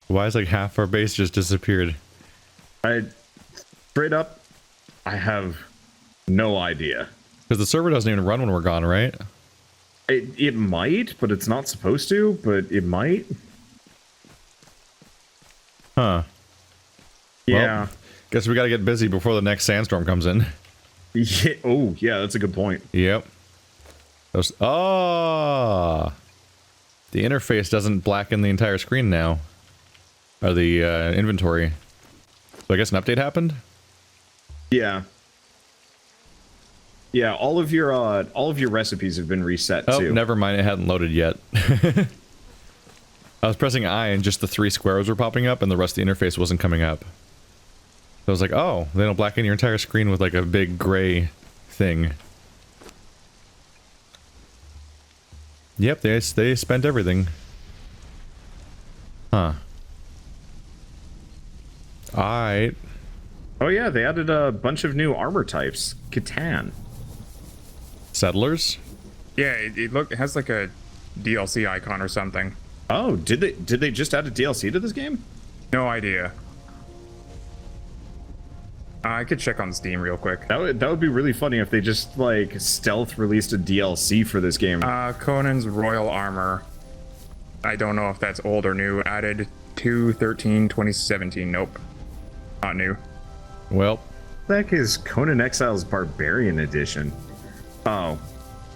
Why is like half our base just disappeared? Straight up, I have no idea. Because the server doesn't even run when we're gone, right? It might, but it's not supposed to, but it might. Huh. Yeah. Well, guess we gotta get busy before the next sandstorm comes in. Yeah. Oh, yeah, that's a good point. Yep. Those, oh! The interface doesn't blacken the entire screen now. Or the inventory. So I guess an update happened? Yeah. Yeah, all of your recipes have been reset Oh, too. never mind, it hadn't loaded yet. I was pressing I and just the 3 squares were popping up and the rest of the interface wasn't coming up. So I was like, oh, they don't blacken your entire screen with like a big gray thing. Yep, they spent everything. Huh. Alright. Oh yeah, they added a bunch of new armor types. Catan. Settlers? Yeah, it has like a DLC icon or something. Oh, did they just add a DLC to this game? No idea. I could check on Steam real quick. That would be really funny if they just like stealth released a DLC for this game. Conan's Royal Armor. I don't know if that's old or new. Added 2/13/2017. Nope. Not new. Well. What the heck is Conan Exiles Barbarian Edition? Oh.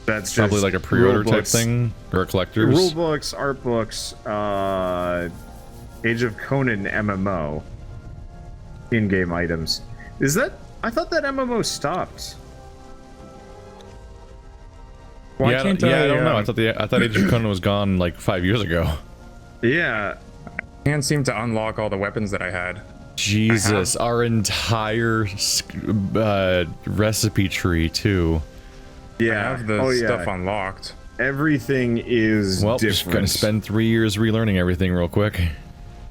That's just Probably like a pre-order type thing? Or a collector's? Rule books, art books, Age of Conan MMO. In-game items. Is that... I thought that MMO stopped. Why yeah, can't I don't know. I thought Age of Conan was gone like 5 years ago. Yeah. I can't seem to unlock all the weapons that I had. Jesus, our entire recipe tree too. Yeah. I have the stuff unlocked. Everything is well, different. just gonna spend 3 years relearning everything real quick.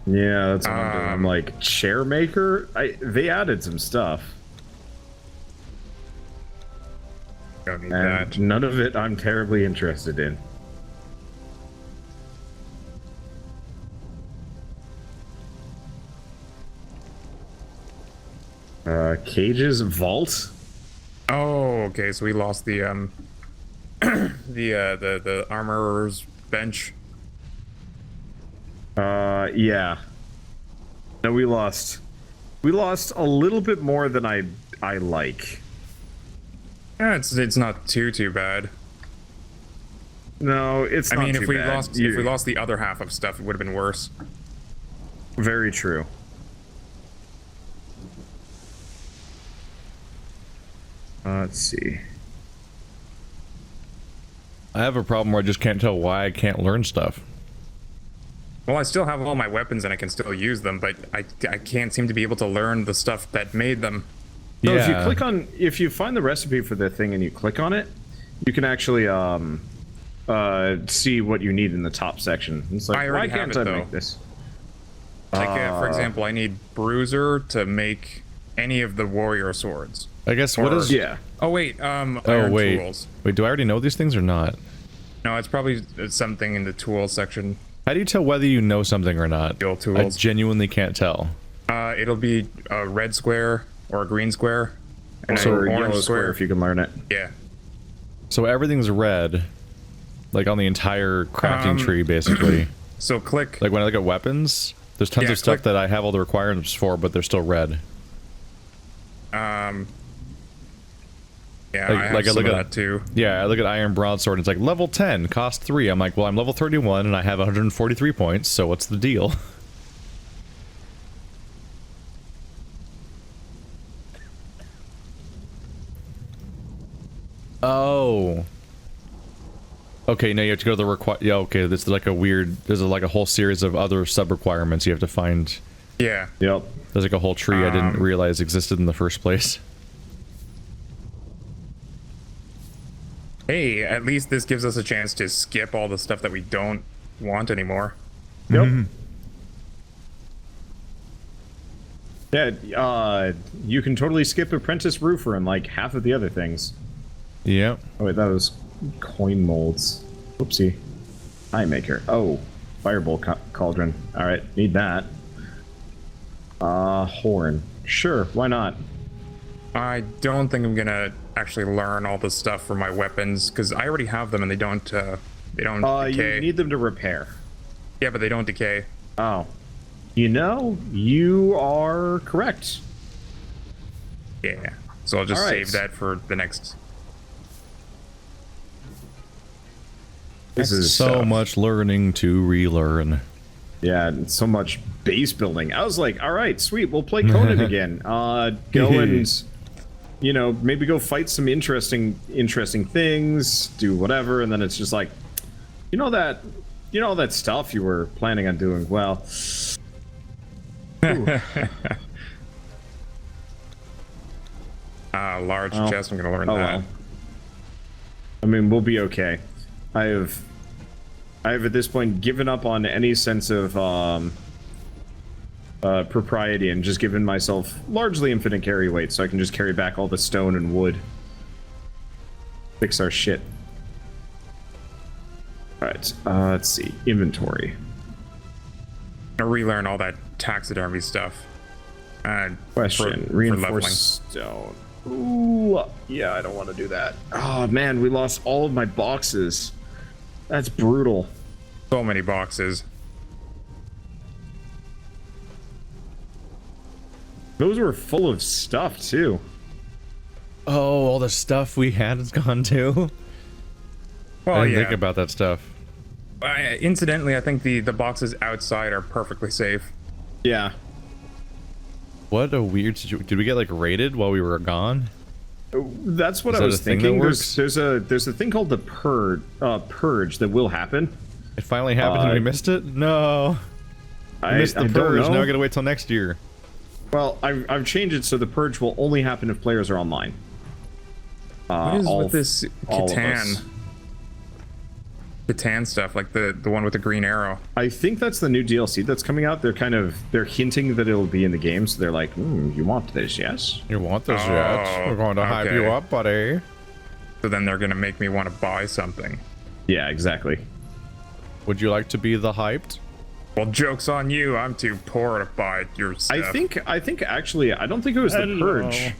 Yeah, that's what I'm doing. I'm like, chair maker? They added some stuff. Don't need And that. none of it I'm terribly interested in. Cage's Vault? Oh, okay, so we lost the the armorer's bench. Yeah. No, we lost a little bit more than I like. Yeah, it's not too bad. No, it's not I mean, too if we bad. if we lost the other half of stuff, it would have been worse. Very true. Let's see. I have a problem where I just can't tell why I can't learn stuff. Well, I still have all my weapons and I can still use them, but I can't seem to be able to learn the stuff that made them. So Yeah. if you find the recipe for the thing and you click on it, you can actually see what you need in the top section. It's like, I why already can't have I it, make though. this? Like, for example, I need Bruiser to make any of the warrior swords. I guess what is... Yeah. Oh wait, Oh, iron wait. tools. Wait, do I already know these things or not? No, it's probably something in the tool section. How do you tell whether you know something or not? Skill I tools. genuinely can't tell. It'll be a red square or a green square. And Also, an a orange yellow square if you can learn it. Yeah. So everything's red. Like on the entire crafting tree, basically. So click. Like when I look at weapons, there's tons Yeah, of stuff click- that I have all the requirements for, but they're still red. Yeah, Like- I have like I some look of at- that too. Yeah, I look at Iron Broadsword and it's like level 10, cost 3. I'm like, well, I'm level 31 and I have 143 points, so what's the deal? Oh. Okay, now you have to go to the yeah, okay, this is like a weird, there's like a whole series of other sub-requirements you have to find. Yeah. Yep. There's like a whole tree I didn't realize existed in the first place. Hey, at least this gives us a chance to skip all the stuff that we don't want anymore. Yep. Yeah, you can totally skip Apprentice Roofer and like half of the other things. Yep. Oh wait, that was coin molds. Whoopsie. Eye maker. Oh. Firebolt cauldron. All right, need that. Horn. Sure, why not? I don't think I'm gonna actually learn all the stuff for my weapons because I already have them and they don't decay. You need them to repair. Yeah, but they don't decay. Oh. You know, you are correct. Yeah. So I'll just All right. save that for the next. This is So much learning to relearn. Yeah, and so much base building. I was like, all right, sweet, we'll play Conan again. Go and, you know, maybe go fight some interesting things, do whatever, and then it's just like, you know that stuff you were planning on doing. Well, Large chest. I'm gonna learn that. well. I mean, we'll be okay. I have at this point given up on any sense of propriety and just given myself largely infinite carry weight, so I can just carry back all the stone and wood. Fix our shit. Alright, let's see. Inventory. I'm gonna relearn all that taxidermy stuff. Question. For Reinforced stone. Ooh, yeah, I don't want to do that. Oh man, we lost all of my boxes. That's brutal. So many boxes. Those were full of stuff too. Oh, all the stuff we had is gone too. Well, I didn't yeah. think about that stuff. Incidentally, I think the boxes outside are perfectly safe. Yeah. What a weird situation. Did we get like raided while we were gone? That's what Is I that was a thing that thinking. works? There's a thing called the purge that will happen. It finally happened and we missed it? No. We missed the I don't purge. know. Now I gotta wait till next year. Well, I've changed it so the purge will only happen if players are online. What is with this all of us. Catan stuff, like the one with the green arrow? I think that's the new DLC that's coming out. They're hinting that it'll be in the game, so they're like, you want this, yes? You want this Oh, yet? We're going to hype okay. you up, buddy. So then they're gonna make me want to buy something. Yeah, exactly. Would you like to be the hyped? Well, joke's on you. I'm too poor to buy your stuff. I think actually, I don't think it was the purge.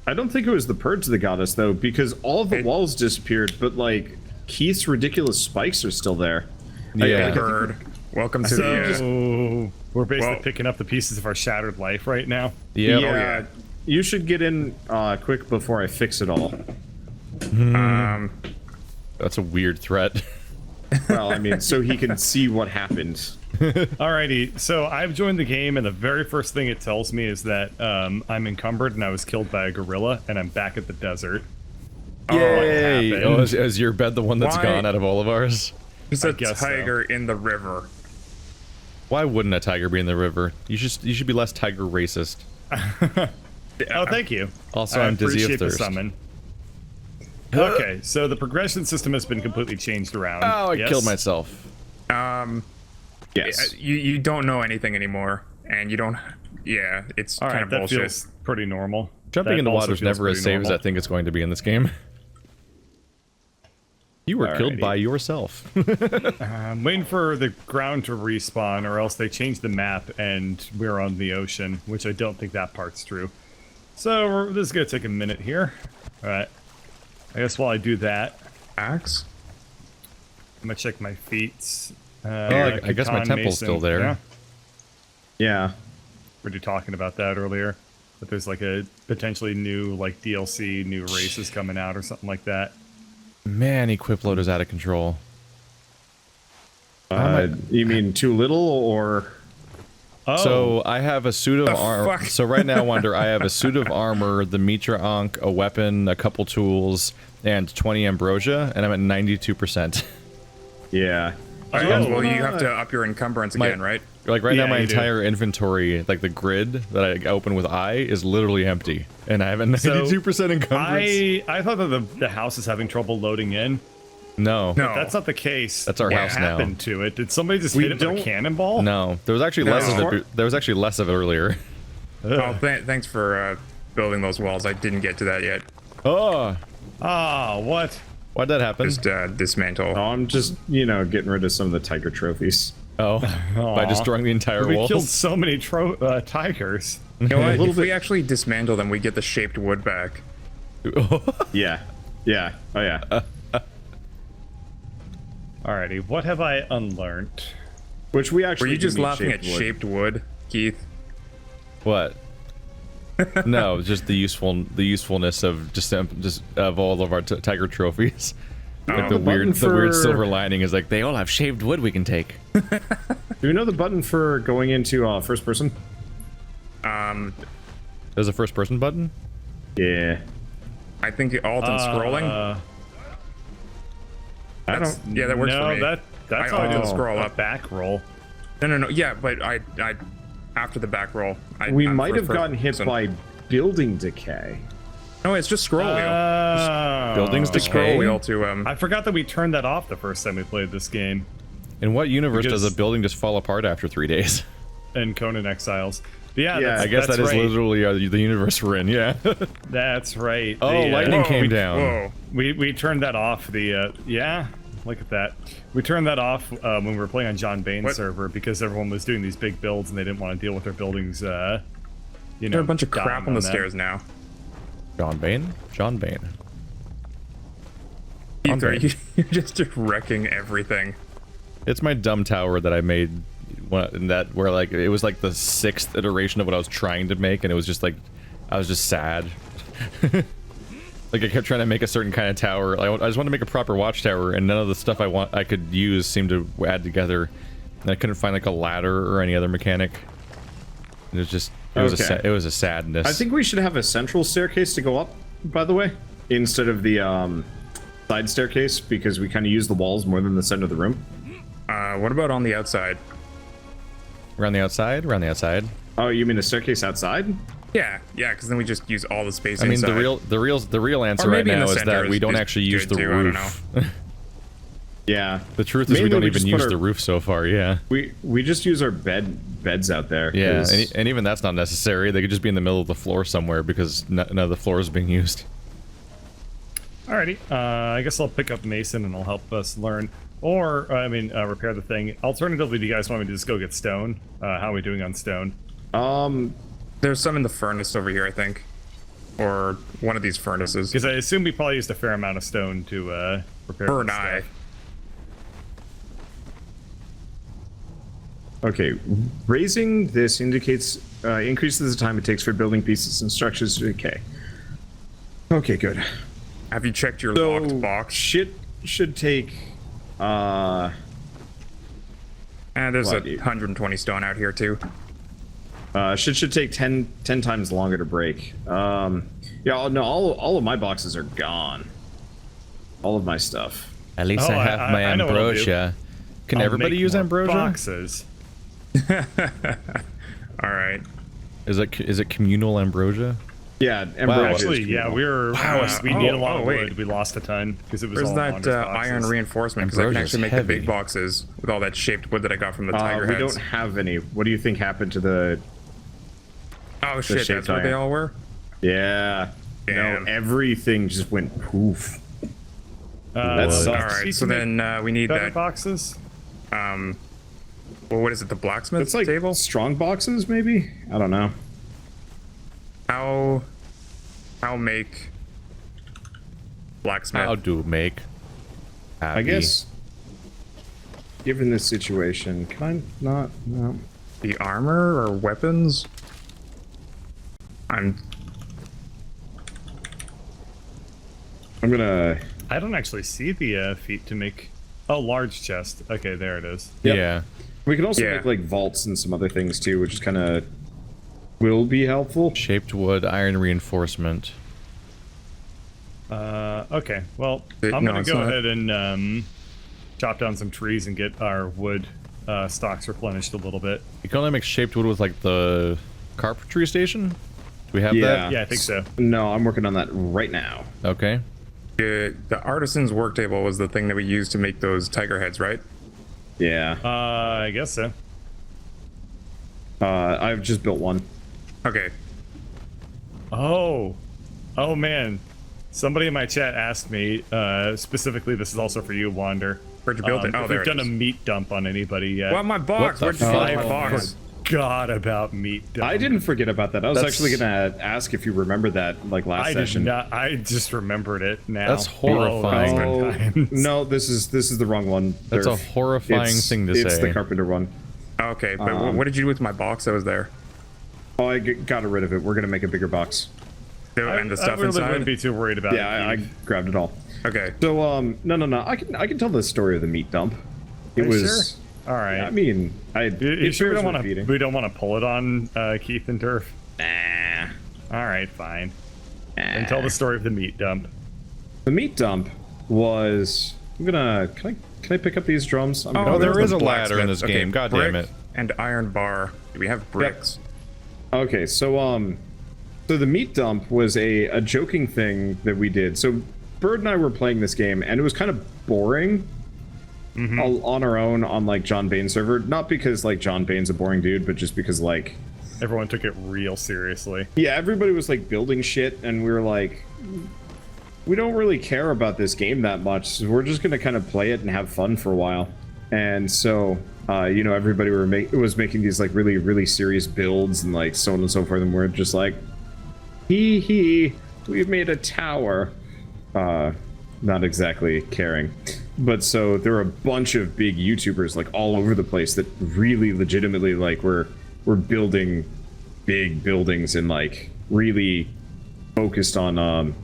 I don't think it was the purge that got us though, because all of the walls disappeared, but like Keith's ridiculous spikes are still there. Yeah. Bird. Welcome to So we're basically Well- picking up the pieces of our shattered life right now. Yep. Yeah, you should get in quick before I fix it all. That's a weird threat. Well, I mean, so he can see what happened. Alrighty, so I've joined the game, and the very first thing it tells me is that I'm encumbered and I was killed by a gorilla, and I'm back at the desert. Yay! happened? Oh, is your bed the one that's Why? gone out of all of ours? There's I a guess so. tiger in the river. Why wouldn't a tiger be in the river? You should be less tiger racist. Oh, thank you. Also, I I'm dizzy of appreciate the thirst. summon. Okay, so the progression system has been completely changed around. Oh, I Yes? killed myself. Yes. You don't know anything anymore, and you don't. Yeah, it's All kind right, of that bullshit. feels pretty normal. Jumping That into also water is feels never as pretty safe as I normal. think it's going to be in this game. You were killed Alrighty. by yourself. I'm waiting for the ground to respawn, or else they change the map and we're on the ocean, which I don't think that part's true. So this is gonna take a minute here. All right. I guess while I do that, Axe? I'm gonna check my feats. I guess my Catan temple's Mason. still there. Yeah, Yeah. we were talking about that earlier. But there's like a potentially new like DLC, new races coming out or something like that. Man, equip load is out of control. You mean too little or? Oh, So I have a suit of The armor. fuck? So right now, Wonder, I have a suit of armor, the Mitra Ankh, a weapon, a couple tools, and 20 ambrosia, and I'm at 92%. Yeah. Well, you have to up your encumbrance My- again, right? Like right now, Yeah, my you do. entire inventory, like the grid that I open with I, is literally empty, and I have a 92% encumbrance. I thought that the house is having trouble loading in. No, No. That's not the case. That's our what house now. happened to it? Did somebody just We hit it with a don't- cannonball? no. There was actually less of it. There was actually less of it earlier. Oh, thanks for building those walls. I didn't get to that yet. Oh, Ah, what? Why'd that happen? Just dismantle. Oh, I'm just, you know, getting rid of some of the tiger trophies. Oh, by destroying the entire We walls. killed so many tigers. You know what? little If we bit- actually dismantle them, we get the shaped wood back. Yeah. Yeah. Oh, yeah. Alrighty, what have I unlearned? Which we Were actually you just do need laughing at wood. shaped wood, Keith? What? No, just the usefulness of just of all of our tiger trophies. Like the weird for- silver lining is like they all have shaved wood we can take. Do you know the button for going into first person? There's a first person button. Yeah. I think alt and scrolling. Yeah, that works no, for me. that's I how I do always scroll a up. back roll. No. Yeah, but I after the back roll. We I'm might first have gotten hit person. by building decay. No, it's just scroll wheel. Buildings The scroll decay. wheel to I forgot that we turned that off the first time we played this game In what universe does Because- a building just fall apart after 3 days? in Conan Exiles. But yeah, Yeah, that's, I guess that's that is right. literally the universe we're in. Yeah. That's right. Oh, lightning came down. Whoa. We turned that off. Yeah, look at that. We turned that off when we were playing on John Bane's What? server because everyone was doing these big builds and they didn't want to deal with their buildings. You know, There's a bunch of crap dying on the that. stairs now. John Bane. John Bane. Keith, are bad. you're just wrecking everything. It's my dumb tower that I made. Where like it was like the 6th iteration of what I was trying to make, and it was just like I was just sad. Like I kept trying to make a certain kind of tower. I just wanted to make a proper watchtower, and none of the stuff I could use seemed to add together. And I couldn't find like a ladder or any other mechanic. It was just it was a sadness. I think we should have a central staircase to go up, by the way, instead of the side staircase, because we kind of use the walls more than the center of the room. What about on the outside? around the outside. Around the outside. Oh, you mean the staircase outside? Yeah, because then we just use all the space I mean, inside. the real answer Or right maybe in now the is center that we is don't just actually use the good too, I don't roof. Yeah. The truth is we Mainly don't we even just use put the our- roof so far. Yeah. We just use our beds out there. Yeah, 'cause- and even that's not necessary. They could just be in the middle of the floor somewhere because none of the floor is being used. Alrighty, I guess I'll pick up Mason and I'll help us learn. Or, repair the thing. Alternatively, do you guys want me to just go get stone? How are we doing on stone? There's some in the furnace over here, I think. Or one of these furnaces. Because I assume we probably used a fair amount of stone to repair For an this eye. stuff. Okay, raising this indicates increases the time it takes for building pieces and structures to decay. Okay, good. Have you checked your So locked box? shit should take. There's What, 120 stone out here too. Shit should take 10 times longer to break. Yeah, no, all of my boxes are gone. All of my stuff. At least Oh, I have my I know what I'll do. ambrosia. Can I'll everybody make use more ambrosia? boxes. All right. Is it communal ambrosia? Yeah, ambrosia is Actually, yeah, communal. we need a lot oh, of wait. wood. We lost a ton because it was Where's all that Wander's iron boxes. reinforcement? Because I can Ambrosia's actually make heavy. the big boxes with all that shaped wood that I got from the tiger We heads. don't have any. What do you think happened to the? Oh shit, shaped that's what they iron. all were? Yeah. Damn. No, everything just went poof. That sucks. Alright, so then we need better that. boxes. Well, what is it? The blacksmith It's like table? strong boxes, maybe. I don't know. How make blacksmith? How do make? I Happy. guess. Given this situation, can I not? No. The armor or weapons? I'm gonna. I don't actually see the feat to make. Oh, large chest. Okay, there it is. Yep. Yeah. We can also Yeah. make like vaults and some other things too, which is kind of will be helpful. Shaped wood, iron reinforcement. Okay, well, No, I'm gonna it's go not. ahead and chop down some trees and get our wood stocks replenished a little bit. You can only make shaped wood with like the carpentry station. Do we have Yeah. Yeah, I think so. No, I'm working on that right now. that? Okay. The artisan's work table was the thing that we used to make those tiger heads, right? Yeah. I guess so. I've just built one. Okay. Oh man, Somebody in my chat asked me, specifically, this is also for you, Wander. Where'd you build it? Oh, if there we've it done a is. meat dump on anybody yet. Well, my box. What Where'd the you build fuck? my box? God about meat dump. I didn't forget about that. I was That's- actually gonna ask if you remember that like last I session. did not. I just remembered it now. That's horrifying. Oh, Oh, no, this is the wrong one. That's a Durf. horrifying It's- thing to It's say. the carpenter one. Okay, but what did you do with my box that was there? Oh, I got rid of it. We're gonna make a bigger box. And the I stuff really inside? wouldn't be too worried about Yeah, I it. grabbed it all. Okay. So no. I can tell the story of the meat dump. It Are you was. Sure? All right. I mean, You sure we bears don't want to? repeating. We don't want to pull it on Keith and Durf. Nah. All right, fine. And tell the story of the meat dump. The meat dump was. Can I pick up these drums? I'm Oh, gonna- there there's is the a ladder in blacksmith. this Okay, game. God brick damn it. And iron bar. Do we have bricks? Okay, so the meat dump was a joking thing that we did. So Bird and I were playing this game, and it was kind of boring on our own on like John Bane's server. Not because like John Bane's a boring dude, but just because like Everyone took it real seriously. yeah, everybody was like building shit, and we were like, we don't really care about this game that much. So we're just gonna kind of play it and have fun for a while. And so everybody was making these like really really serious builds and like so on and so forth, and we're just like, we've made a tower. Not exactly caring. But so there were a bunch of big YouTubers like all over the place that really legitimately like were building big buildings and like really focused on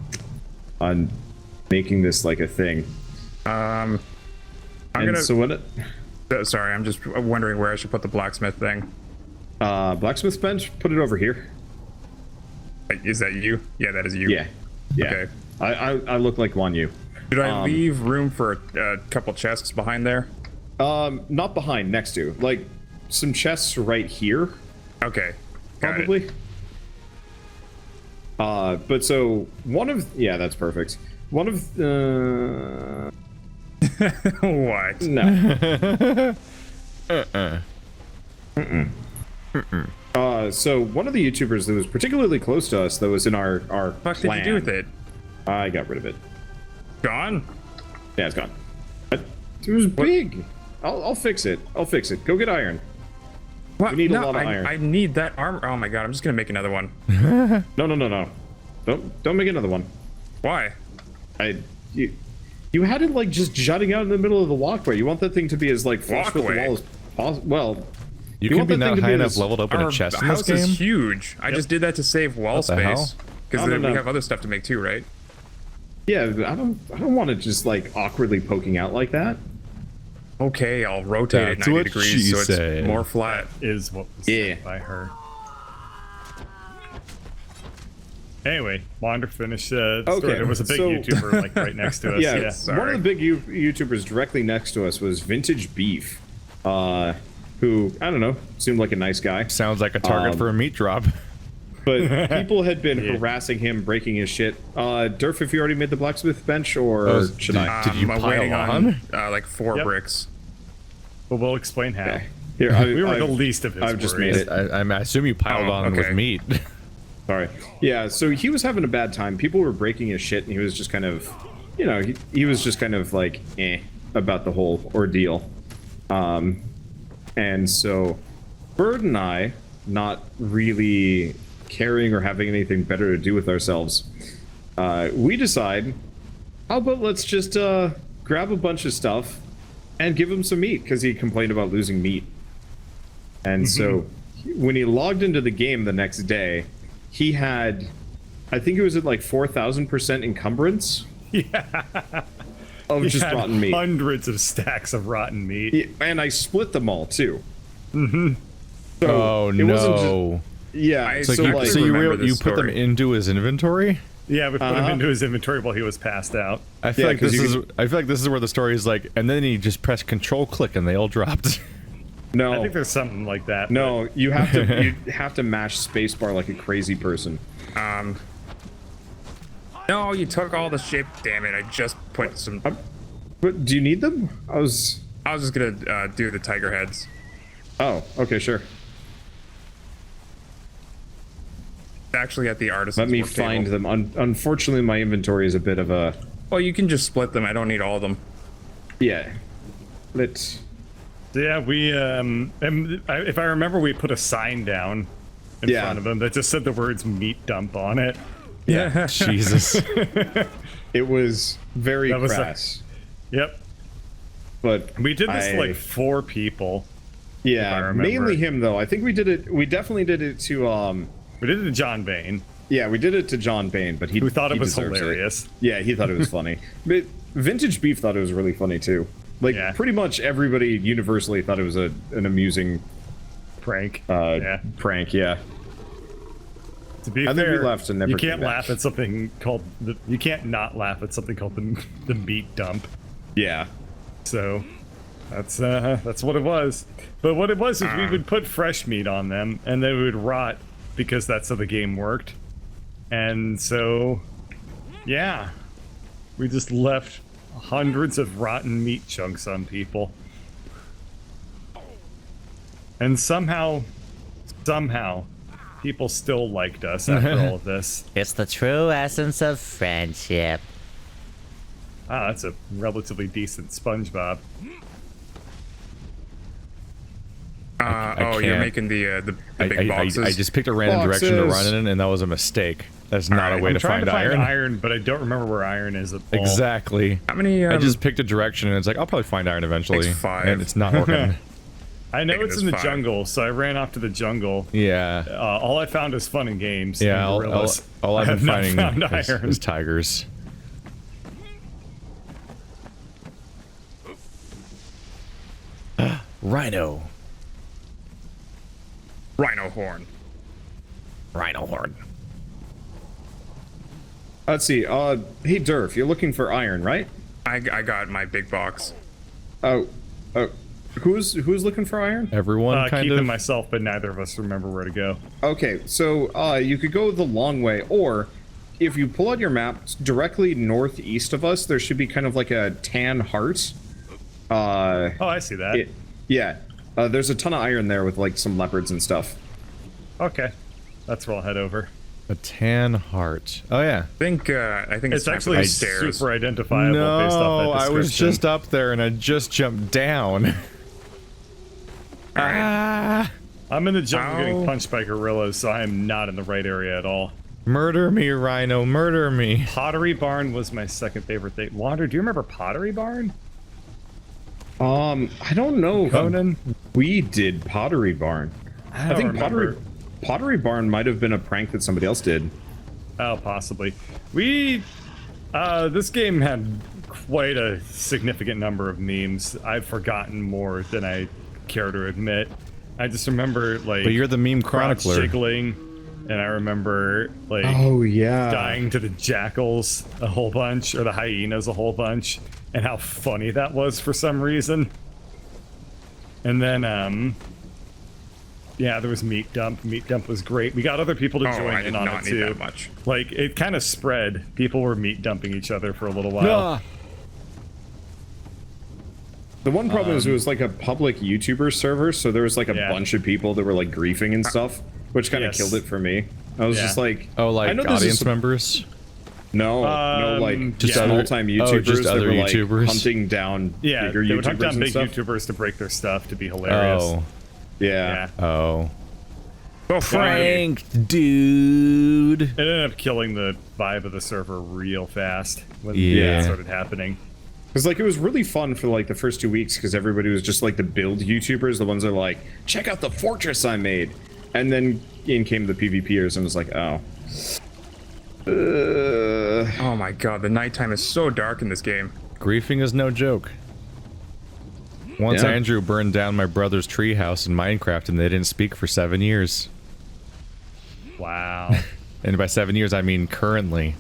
making this like a thing. I'm And gonna. so what Sorry, I'm just wondering where I should put the blacksmith thing. blacksmith bench, put it over here. Is that you? Yeah, that is you. Yeah. Okay. I look like Wan Yu. Did I leave room for a couple chests behind there? Not behind, next to. Like some chests right here. Okay. Got it. Probably. But so one of that's perfect. One of the What? no. So one of the YouTubers that was particularly close to us that was in our What did clan, you do with it? I got rid of it. Gone? Yeah, it's gone. But it was big. I'll fix it. Go get iron. What? We need a No, lot of iron. I need that armor. Oh my god, I'm just gonna make another one. No. Don't make another one. Why? You had it like just jutting out in the middle of the walkway. You want that thing to be as like flush with the Walkway? wall as possible. Well, You can want be that thing not to high be enough as- leveled up in Our a chest in house this game. is huge. I just did that to save wall What the hell? space. Because No, we no. have other stuff to make too, right? yeah, I don't want it just like awkwardly poking out like that. Okay, I'll rotate it That's 90 what degrees she so it's said. more flat. Is what was Yeah. said by her. Anyway, Wander finished the story. Okay, There was a big so- YouTuber like right next to us. Yeah, Yeah. Sorry. one of the big YouTubers directly next to us was Vintage Beef, who I don't know seemed like a nice guy, Sounds like a target for a meat drop. but people had been Yeah. harassing him, breaking his shit. Durf, have you already made the blacksmith bench, or Oh, should did- I? did you I'm pile waiting on? like 4 Yep. bricks. But we'll explain how. Okay. Here, We were the I've- least of his I've just worries. made it. I assume you piled Oh, on with okay. meat. Sorry. Yeah, so he was having a bad time. People were breaking his shit, and he was just kind of, he was just kind of like, about the whole ordeal. And so Bird and I, not really caring or having anything better to do with ourselves, we decide, how about let's just grab a bunch of stuff and give him some meat, because he complained about losing meat. And so when he logged into the game the next day, he had, I think it was at like 4,000% encumbrance. Yeah. Of He just had rotten meat. Hundreds of stacks of rotten meat. Yeah, and I split them all too. So Oh it wasn't just- no! yeah. I- So, So, you, like, so you, remember you this put them story. into his inventory? Yeah, we put him into his inventory while he was passed out. I feel Yeah, like 'cause this you is. I feel like this is where the story is like, and then he just pressed Control click and they all dropped. no, I think there's something like that. no, you have to mash spacebar like a crazy person. No, you took all the shit. Damn it! I just put some. But do you need them? I was just gonna do the tiger heads. Oh, okay, sure. Actually, at the artisan's Let me work table. find them. Unfortunately, my inventory is a bit of a... Well, you can just split them. I don't need all of them. Yeah. Let's... So yeah, we if I remember, we put a sign down in Yeah. front of them that just said the words "meat dump" on it. Yeah. Jesus. It was very That was crass. Yep. But We did this to like 4 people. if I yeah, remember. mainly him though. I think we did it. We definitely did it to We did it to John Bain, Yeah, we did it to John Bain, but he who thought it he was deserves hilarious. Yeah, he thought it was funny. But Vintage Beef thought it was really funny too. Like Yeah. pretty much everybody universally thought it was an amusing Prank. prank. Yeah. To be And then fair, we left and never you came can't back. laugh at something called you can't not laugh at something called the meat dump. Yeah. So that's what it was. But what it was is we would put fresh meat on them and they would rot because that's how the game worked. And so yeah, we just left hundreds of rotten meat chunks on people. And somehow people still liked us after all of this. It's the true essence of friendship. Ah, that's a relatively decent SpongeBob. Oh, you're can't. making the big boxes. I just picked a random direction to Boxes. run in, and that was a mistake. That's not Alright, a way I'm to Trying find to find iron. iron, but I don't remember where iron is at all. Exactly. How many? I just picked a direction, and it's like, I'll probably find iron eventually. Takes 5. And it's not working. I know Making it's this in the 5. jungle, so I ran off to the jungle. Yeah. All I found is fun and games. Yeah, and gorillas. all I've I been have not finding found iron. is tigers. Rhino. Rhino horn. Rhino horn. Let's see. Hey Durf, you're looking for iron, right? I got my big box. Oh, who's looking for iron? Everyone kind keeping of. myself, but neither of us remember where to go. Okay, so you could go the long way, or if you pull out your map directly northeast of us, there should be kind of like a tan heart. Oh, I see that. Yeah. There's a ton of iron there with like some leopards and stuff. Okay, that's where I'll head over. A tan heart. Oh yeah. I think It's time for actually the stairs. super identifiable based off No, that I was description. just up there and I just jumped down. Alright. Ah! I'm in the jungle Ow. getting punched by gorillas, so I am not in the right area at all. Murder me, Rhino, murder me. Pottery Barn was my second favorite thing. Wander, do you remember Pottery Barn? I don't know. Conan? We did Pottery Barn. I don't think remember. Pottery Barn might have been a prank that somebody else did. Oh, possibly. This game had quite a significant number of memes. I've forgotten more than I care to admit. I just remember, like, But you're the meme crotch chronicler. jiggling, and I remember, like, Oh yeah. dying to the jackals a whole bunch, or the hyenas a whole bunch, and how funny that was for some reason. And then, yeah, there was Meat Dump. Meat Dump was great. We got other people to Oh, join I in did on not it need too. that much. Like, it kind of spread. People were meat dumping each other for a little while. Ah. The one problem is it was like a public YouTuber server, so there was like a Yeah. bunch of people that were like griefing and stuff, which kind of Yes. killed it for me. I was Yeah. just like, Oh, like I know this audience is members? no, like just yeah. small-time Oh, YouTubers just that other were like YouTubers? hunting down Yeah, bigger they would hunt YouTubers down and big stuff. YouTubers to break their stuff to be hilarious. Oh. Yeah. Yeah. Oh. Go Frank. dude. It ended up killing the vibe of the server real fast when Yeah. that started happening. Because like it was really fun for like the first 2 weeks because everybody was just like the build YouTubers, the ones that are like, check out the fortress I made, and then in came the PvPers and was like, oh. Oh my god, the nighttime is so dark in this game. Griefing is no joke. Once Yeah. Andrew burned down my brother's treehouse in Minecraft and they didn't speak for 7 years. Wow. And by 7 years, I mean currently.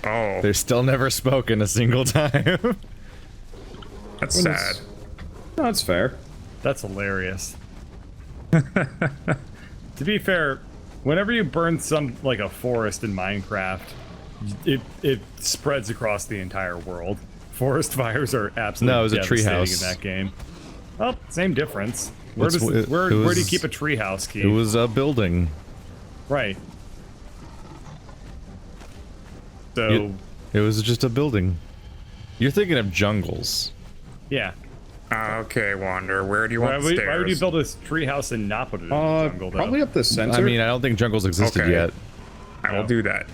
Oh, They've still never spoken a single time. that's sad. No, that's fair. That's hilarious. To be fair, whenever you burn some, like a forest in Minecraft, it spreads across the entire world. Forest fires are absolutely No, it was a devastating treehouse. in that game. Oh, same difference. Where It's- do you it keep was- a treehouse key? It was a building. Right. So, It was just a building. You're thinking of jungles. yeah. Okay, Wander, where do you Why want the would, stairs? why would you build a treehouse and not put it in the jungle, though? Probably up the center. I mean, I don't think jungles existed Okay. yet. I will do that.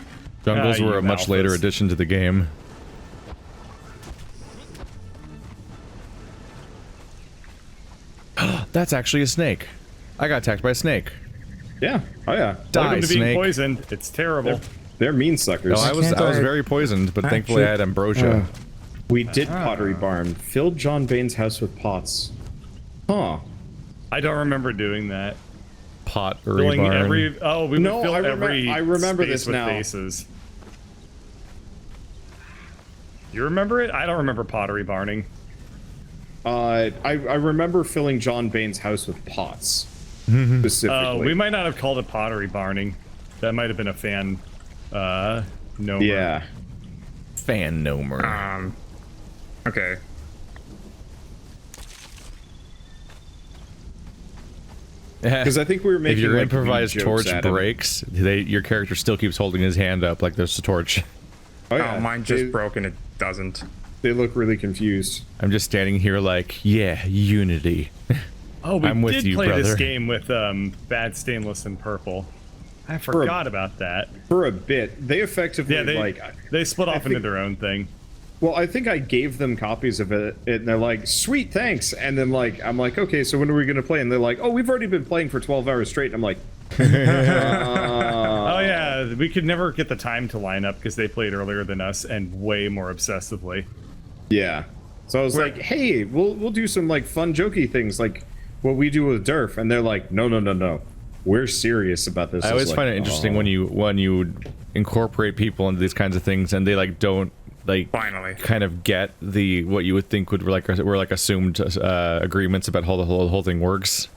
Jungles Ah, were you a much later alphas. addition to the game. That's actually a snake. I got attacked by a snake. Yeah. Oh yeah. Die, Welcome to being snake. poisoned. It's terrible. They're mean suckers. No, I was can't I- very poisoned, but thankfully I had ambrosia. We did Pottery Barn. Filled John Bain's house with pots. Huh. I don't remember doing that. Pottery Filling barn. every we No, would fill every I remember space this with now. faces. You remember it? I don't remember pottery barning. I remember filling John Bain's house with pots. Specifically. Oh, we might not have called it pottery barning. That might have been a fan. No. Yeah. Fan nomer. Okay. Because I think we were making if your like, improvised mean torch jokes at him. breaks, your character still keeps holding his hand up like there's a torch. Oh, yeah. Oh, mine just they, broke and it doesn't. They look really confused. I'm just standing here like, yeah, unity. Oh, we I'm with did you, play this brother. game with bad stainless and purple. I forgot about that. For a bit, they effectively Yeah, they split off into think- their own thing. Well, I think I gave them copies of it, and they're like, "Sweet, thanks." And then I'm like, "Okay, so when are we gonna play?" And they're like, "Oh, we've already been playing for 12 hours straight." And I'm like, Oh yeah, we could never get the time to line up because they played earlier than us and way more obsessively. "Yeah." So I was like, "Hey, we'll do some like fun, jokey things like what we do with Durf." And they're like, "No, we're serious about this." I always find it interesting when you incorporate people into these kinds of things and they like don't like Finally. kind of get the what you would think would were like assumed agreements about how the whole thing works.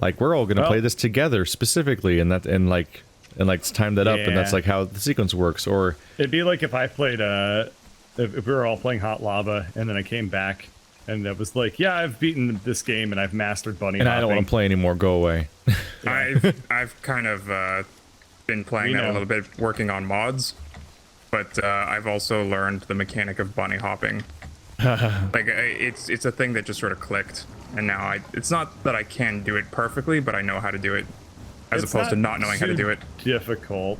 Like we're all gonna play this together specifically, and it's timed that up, and that's Yeah. like how the sequence works. Or It'd be like if I played if we were all playing Hot Lava and then I came back and it was like, yeah, I've beaten this game and I've mastered bunny and hopping. I don't want to play anymore. Go away. I've kind of been playing We that a know. little bit, working on mods, but I've also learned the mechanic of bunny hopping. Like it's a thing that just sort of clicked, and now it's not that I can do it perfectly, but I know how to do it, as It's opposed to not knowing how to too do it. Difficult.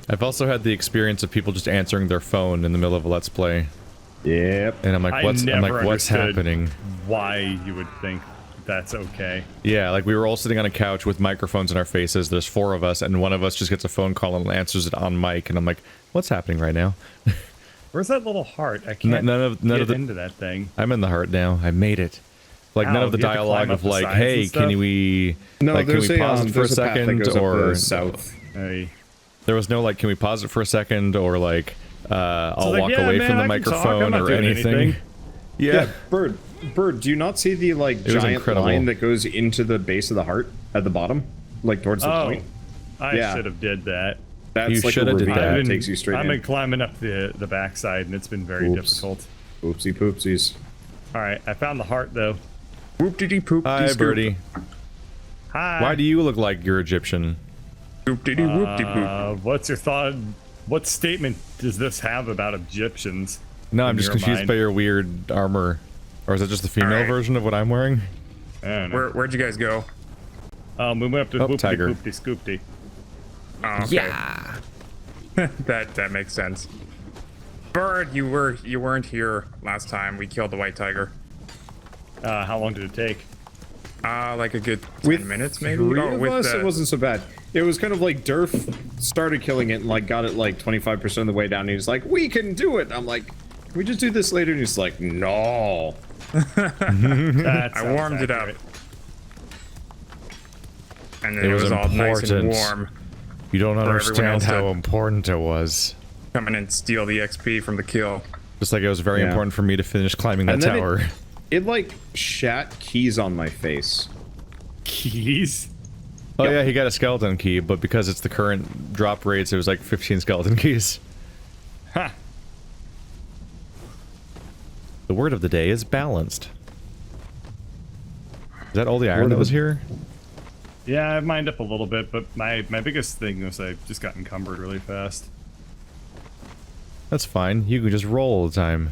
I've also had the experience of people just answering their phone in the middle of a let's play, "Yep." and I'm like, what's understood happening? Why you would think that's okay? Yeah, like we were all sitting on a couch with microphones in our faces. There's 4 of us, and one of us just gets a phone call and answers it on mic, and I'm like, what's happening right now? Where's that little heart? I can't none of get the- into that thing. I'm in the heart now. I made it. Like none Ow, of the do you have to dialogue climb up of the like, sides hey, and stuff? can we No, like can there's we pause it for a there's path that second, goes up or the south. Hey. there was no like, can we pause it for a second, or like I'll like, walk yeah, away man, from the I can talk. I'm microphone not or doing anything. anything. Yeah. Bird, do you not see the like was giant incredible. line that goes into the base of the heart at the bottom, like towards the Oh, point? I Yeah. should have did that. That's You like a shoulda did ravine that. that been- takes you straight I've in. been climbing up the backside and it's been very Oops. difficult. Oopsie poopsies. All right, I found the heart though. Whoop diddy poop. Hi, Birdie. Hi. Why do you look like you're Egyptian? Whoop diddy whoop diddy poop. What's your thought? What statement does this have about Egyptians? No, I'm in just your confused mind? by your weird armor. Or is it just the female Alright. version of what I'm wearing? I don't know. Where'd you guys go? We went up to Oh, Whoopty tiger. Poopty Scoopty. Oh, okay. Yeah. that makes sense. Bird, you weren't here last time we killed the white tiger. How long did it take? Like a good 10 minutes maybe. Three Oh, of with us, the- it wasn't so bad. It was kind of like Durf started killing it and like got it like 25% of the way down. And he's like, "We can do it." I'm like, "Can we just do this later?" And he's like, "No." That I sounds warmed it up. accurate. And then It it was was all nice and important. warm. You don't everyone understand else how to- important it was. Come in and steal the XP from the kill. Just like it was very Yeah. important for me to finish climbing that And then tower. It like shat keys on my face. Keys? Oh yeah, he got a skeleton key, but because it's the current drop rates, it was like 15 skeleton keys. Ha! The word of the day is balanced. Is that all the iron that was here? Yeah, I've mined up a little bit, but my biggest thing was I just got encumbered really fast. That's fine. You can just roll all the time.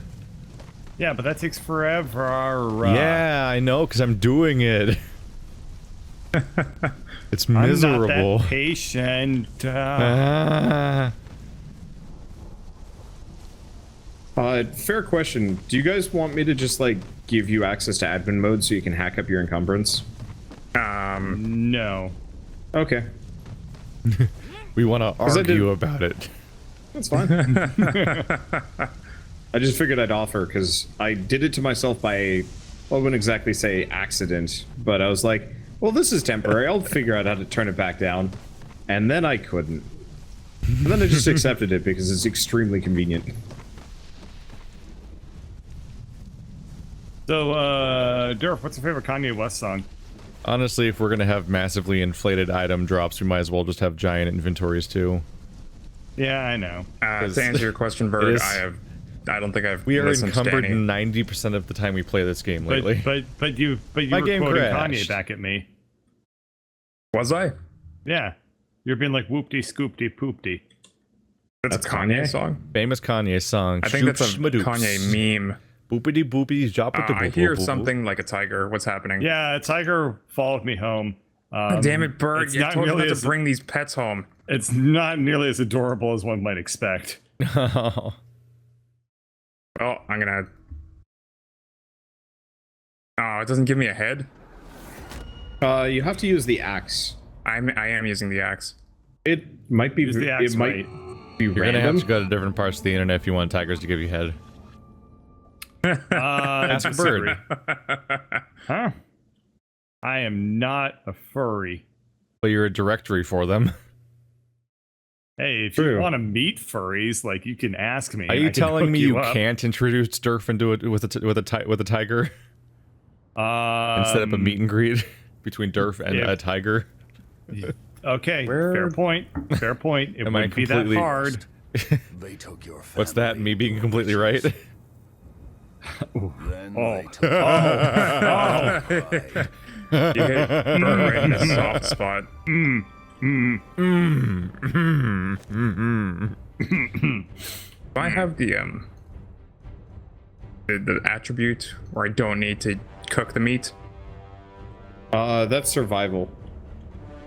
Yeah, but that takes forever. Yeah, I know, because I'm doing it. It's I'm miserable. not that patient. Ah. Fair question. Do you guys want me to just, like, give you access to admin mode so you can hack up your encumbrance? No. Okay. We want to argue about it. That's fine. I just figured I'd offer, because I did it to myself by, well, I wouldn't exactly say accident, but I was like, well, this is temporary. I'll figure out how to turn it back down. And then I couldn't. And then I just accepted it because it's extremely convenient. So, Durf, what's your favorite Kanye West song? Honestly, if we're going to have massively inflated item drops, we might as well just have giant inventories too. Yeah, I know. To answer your question, Bird, I don't think I've We are listened to encumbered any. 90% of the time we play this game lately. But you My were game quoting crashed. Kanye back at me. Was I? Yeah. You're being like whoopty scoopty poopty. That's a Kanye song? Famous Kanye song. I think that's a Shoop-shmadoops. Kanye meme. Boopity boopity I hear something like a tiger. What's happening? Yeah, a tiger followed me home. Damn it, Bird. it's You not told me nearly not as- to bring these pets home. It's not nearly as adorable as one might expect. Oh. Well, I'm gonna... Oh, it doesn't give me a head? You have to use the axe. I am using the axe. It might be. Use the axe it might right. be You're going to have random. to go to different parts of the internet if you want tigers to give you head. Ask a bird. Huh? I am not a furry. But you're a directory for them. Hey, if True. you want to meet furries, like you can ask me. Are I you can telling hook me you up. can't introduce Durf into it with a tiger and set up a meet and greet between Durf and yeah. a tiger? Okay, Where- fair point. Fair point. It Am I wouldn't be that completely- hard. They took your family. What's that? Me being completely right? Then Oh. they took You hit Bird right in the soft spot. Do I have the attribute where I don't need to cook the meat? That's survival.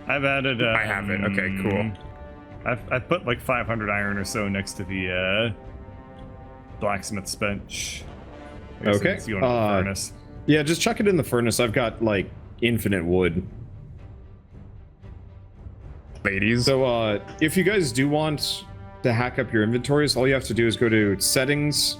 I've added. I have it. Okay, cool. I've put like 500 iron or so next to the blacksmith's bench. I guess Okay, it's going to the furnace. Yeah, just chuck it in the furnace. I've got like infinite wood. Ladies. So, if you guys do want to hack up your inventories, all you have to do is go to settings,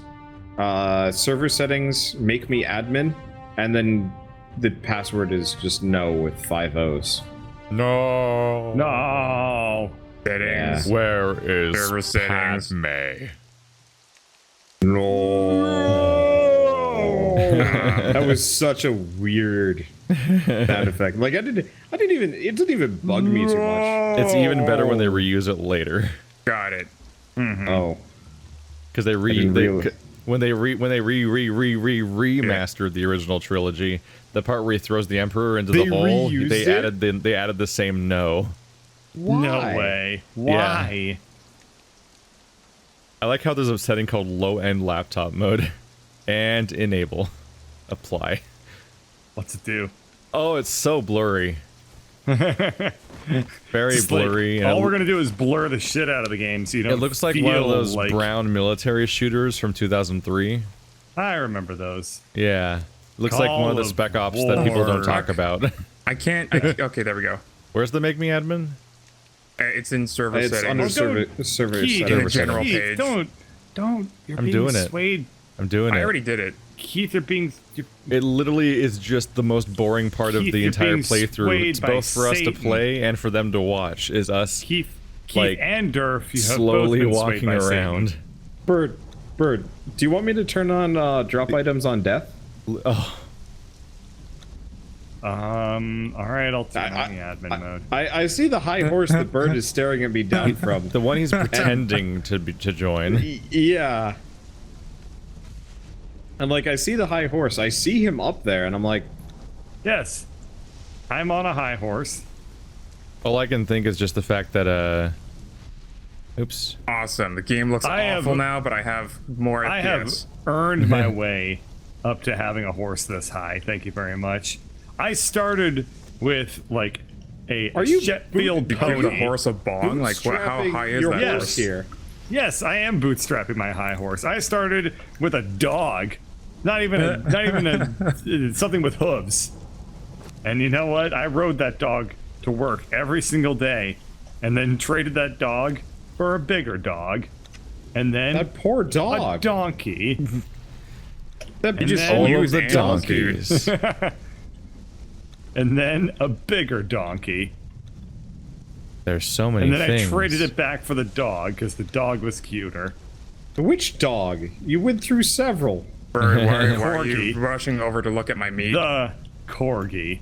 server settings, make me admin, and then the password is just no with 5 O's. No. No. Settings. Where is Server settings. Padme? That was such a weird sound effect. Like it didn't even bug me too much. It's even better when they reuse it later. Got it. Oh. Because they when they remastered the original trilogy, the part where he throws the Emperor into the They hole, reused they it? added the same no. No way. Why? I like how there's a setting called low end laptop mode, and enable, apply. What's it do? Oh, it's so blurry. Very Just like, blurry. all and we're gonna do is blur the shit out of the game, so you don't. it looks like feel one of those like, brown military shooters from 2003. I remember those. Yeah, looks like one of Call the of spec ops that people don't War. talk about. I can't. Okay, there we go. Where's the make me admin? It's in server It's settings. under don't- server Keith, in settings. the general Keith, page. Don't. You're I'm being doing it. swayed. I'm doing I it. already did it. Keith, you're being. It literally is just the most boring part of Keith, the you're entire being playthrough. swayed It's by both for us to Satan. play and for them to watch. Is us Keith like, and Durf, you have slowly both been swayed walking by Satan. around. Bird, do you want me to turn on drop items on death? Oh, All right, I'll turn on the admin mode. I see the high horse that Bird is staring at me down from. the one he's pretending to join. Yeah. And like I see the high horse, I see him up there, and I'm like, Yes, I'm on a high horse. All I can think is just the fact that oops. Awesome. The game looks I have- awful now, but I have more I have FPS. earned my way up to having a horse this high. Thank you very much. I started with like a Are you Sheffield You give the pony. horse a bong? Like, what, how Bootstrapping high is your that Yes. horse? here? Yes, I am bootstrapping my high horse. I started with a dog, not even a something with hooves. And you know what? I rode that dog to work every single day, and then traded that dog for a bigger dog, and then That poor a dog. donkey. That And just then- All use of the animals, dude. donkeys. And then a bigger donkey. There's so many And then things. I traded it back for the dog because the dog was cuter. Which dog? You went through several. Why are Corgi. you rushing over to look at my meat? The corgi.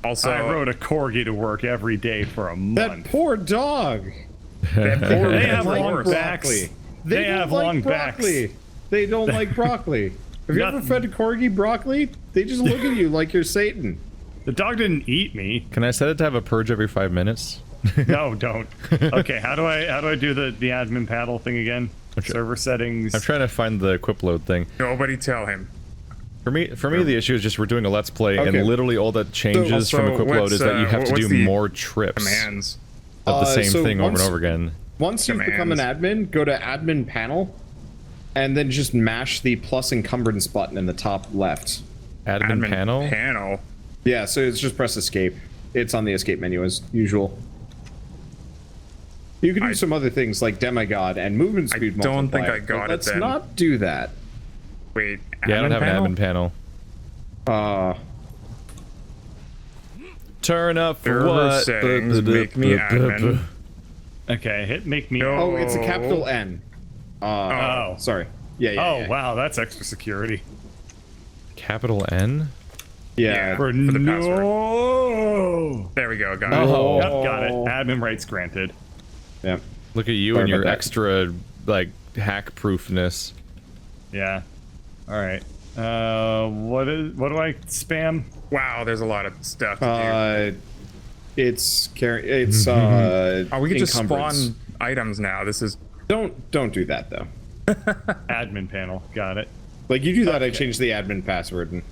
Also, I rode a corgi to work every day for a That month. poor dog. that poor They have horse. long backs. Broccoli. They don't have like long broccoli. backs. They don't like broccoli. Have you ever Nothing. fed a corgi broccoli? They just look at you like you're Satan. The dog didn't eat me. Can I set it to have a purge every 5 minutes? No, don't. Okay, how do I do the admin paddle thing again? Server settings. I'm trying to find the equip load thing. Nobody tell him. For me, the issue is just we're doing a let's play, Okay. and literally all that changes So from equip load what's, is that you have to what's do the more trips Commands. of the same so thing over once- and over again. Once you've become an admin, go to admin panel, and then just mash the plus encumbrance button in the top left. Admin panel. Panel. Yeah, so it's just press escape. It's on the escape menu as usual. You can do some other things like demigod and movement speed don't think multiplier, I got but it let's then. not do that. Wait. Yeah, I don't have panel? an admin panel. Uh, Turn up for Server what? settings, make me admin. Okay, hit make me. No. oh, it's a capital N. Oh. Sorry. Yeah, yeah. Oh, yeah. wow, that's extra security. Capital N. Yeah. For the password. No. There we go. Got Oh. it. Yep, got it. Admin rights granted. Yeah. Look at you Sorry and your about that. extra like hack proofness. Yeah. All right. What do I spam? Wow, there's a lot of stuff to It's do. Oh, we can just encumbrance. spawn items now. This is Don't do that though. Admin panel. Got it. Like you do that, I change the admin password and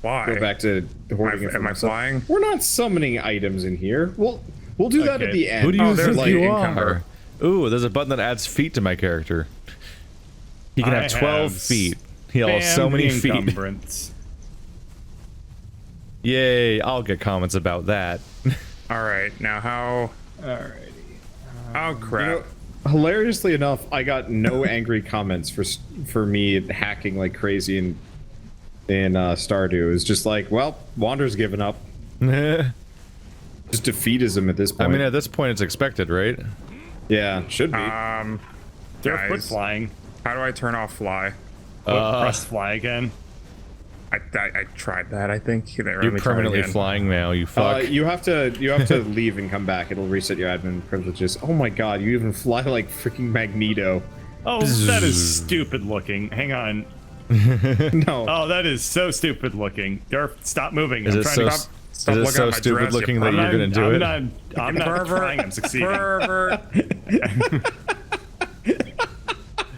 why. go back to hoarding it for am I myself. flying? We're not summoning items in here. We'll do that at Okay. the end. Who do you Oh, there's think like you encumber. are? Ooh, there's a button that adds feet to my character. He can I have 12 have feet. He'll have so Spam many the feet. encumbrance. Yay! I'll get comments about that. All right. Now how? Alrighty. Oh crap. Hilariously enough, I got no angry comments for me hacking like crazy in Stardew. It was just like, well, Wander's given up. Just defeatism at this I point. mean, at this point, it's expected, right? yeah, should be. They're quit Guys. flying. How do I turn off fly? Press fly again. I tried that. I think there. You're permanently flying now. You fuck. You have to leave and come back. It'll reset your admin privileges. Oh my god, you even fly like freaking Magneto. Oh, that is stupid looking. Hang on. No. Oh, that is so stupid looking. Durf, stop moving. Is I'm it trying so? to. Stop Is it looking so at my stupid dress, you looking that pervert. you're gonna do it? I'm not trying. I'm succeeding. Pervert.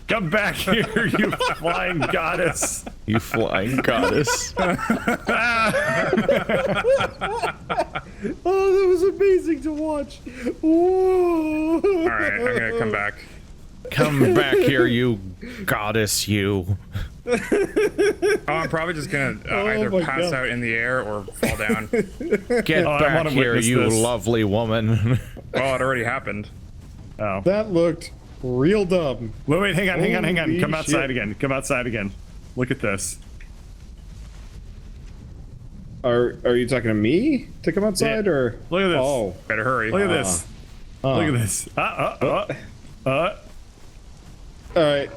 Come back here, you flying goddess. You flying goddess. Oh, that was amazing to watch. Whoa. All right, I'm gonna come back. Come back here, you goddess, you. Oh, I'm probably just gonna either my pass God. out in the air or fall down. Get I back wanna here, witness you this. lovely woman. Well, it already happened. Oh. That looked real dumb. Wait, hang on. Holy Come outside shit. again. Come outside again. Look at this. Are you talking to me to come outside Yeah. or? Look at this. Oh, Better hurry. Look at this. Look at this. all right.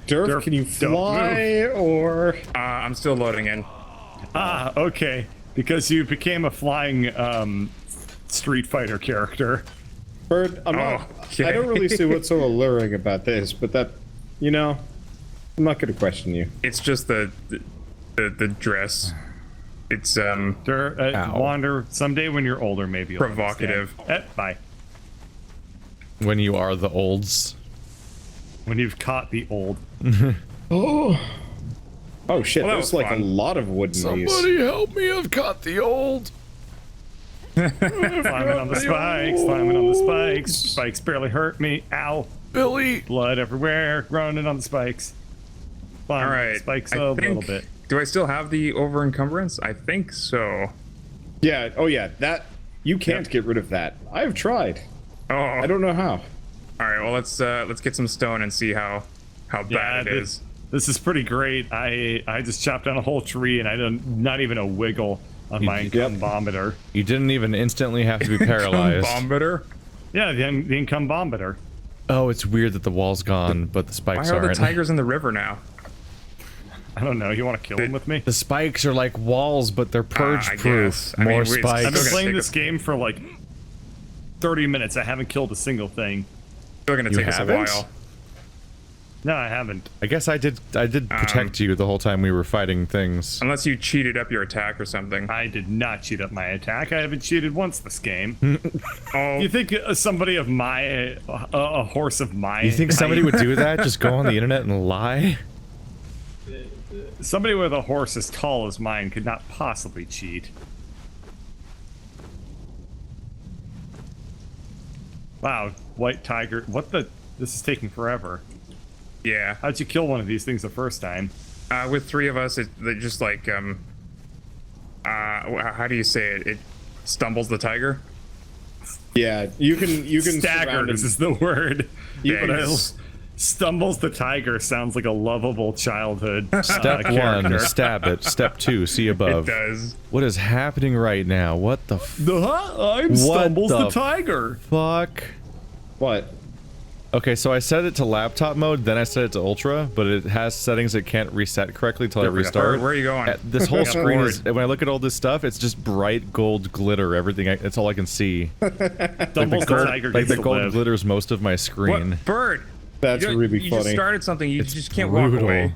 Durf, can you don't fly or? I'm still loading in. Okay. Because you became a flying Street Fighter character. Bird, I'm not. okay. I don't really see what's so alluring about this, but that, I'm not going to question you. It's just the dress. It's Ow. Wander, someday when you're older, maybe you'll provocative. understand. Bye. When you are the olds. When you've caught the old. Oh shit, Well, that there's was like fun. a lot of wood in these. Somebody help me, I've caught the old. Climbing on the spikes, climbing on the spikes. Spikes barely hurt me. Ow. Billy. Blood everywhere, running on the spikes. Climb All right. spikes I a think- little bit. Do I still have the over encumbrance? I think so. Yeah, oh yeah, that you can't get rid of that. I've tried. Oh, I don't know how. all right. Well, let's get some stone and see how bad it is. This is pretty great. I just chopped down a whole tree and I don't not even a wiggle on my Yep. incumbometer. You didn't even instantly have to be paralyzed. Bombeter? Yeah, the incumbometer. Oh, it's weird that the wall's gone, but the Why spikes are the aren't. tigers in the river now? I don't know. You want to kill him with me? The spikes are like walls, but they're purge I proof. guess. I mean, More we- spikes. I've been Still gonna playing take this game for like 30 minutes. I haven't killed a single thing. Still gonna You take us a haven't? while. No, I haven't. I guess I did protect you the whole time we were fighting things. Unless you cheated up your attack or something. I did not cheat up my attack. I haven't cheated once this game. Oh, You think somebody of my, a horse of my... You think somebody height- would do that? Just go on the internet and lie? Somebody with a horse as tall as mine could not possibly cheat. Wow, white tiger. What the? This is taking forever. yeah. How'd you kill one of these things the first time? With three of us, they just like how do you say it? It stumbles the tiger. Yeah, you can surround Staggers him. is the word. Yeah, But yes. stumbles the tiger sounds like a lovable childhood Step character. 1, stab it. Step 2, see above. It does. What is happening right now? What the I'm What Stumbles the the tiger. fuck? What? Okay, so I set it to laptop mode, then I set it to ultra, but it has settings it can't reset correctly till I restart. Where are you going? This whole Yeah, screen is, forward. when I look at all this stuff, it's just bright gold glitter. Everything, that's all I can see. Stumbles the Gold- tiger like gets the to gold live. glitters most of my screen. What bird? That's You- really you funny. just started something. You just can't brutal. walk away.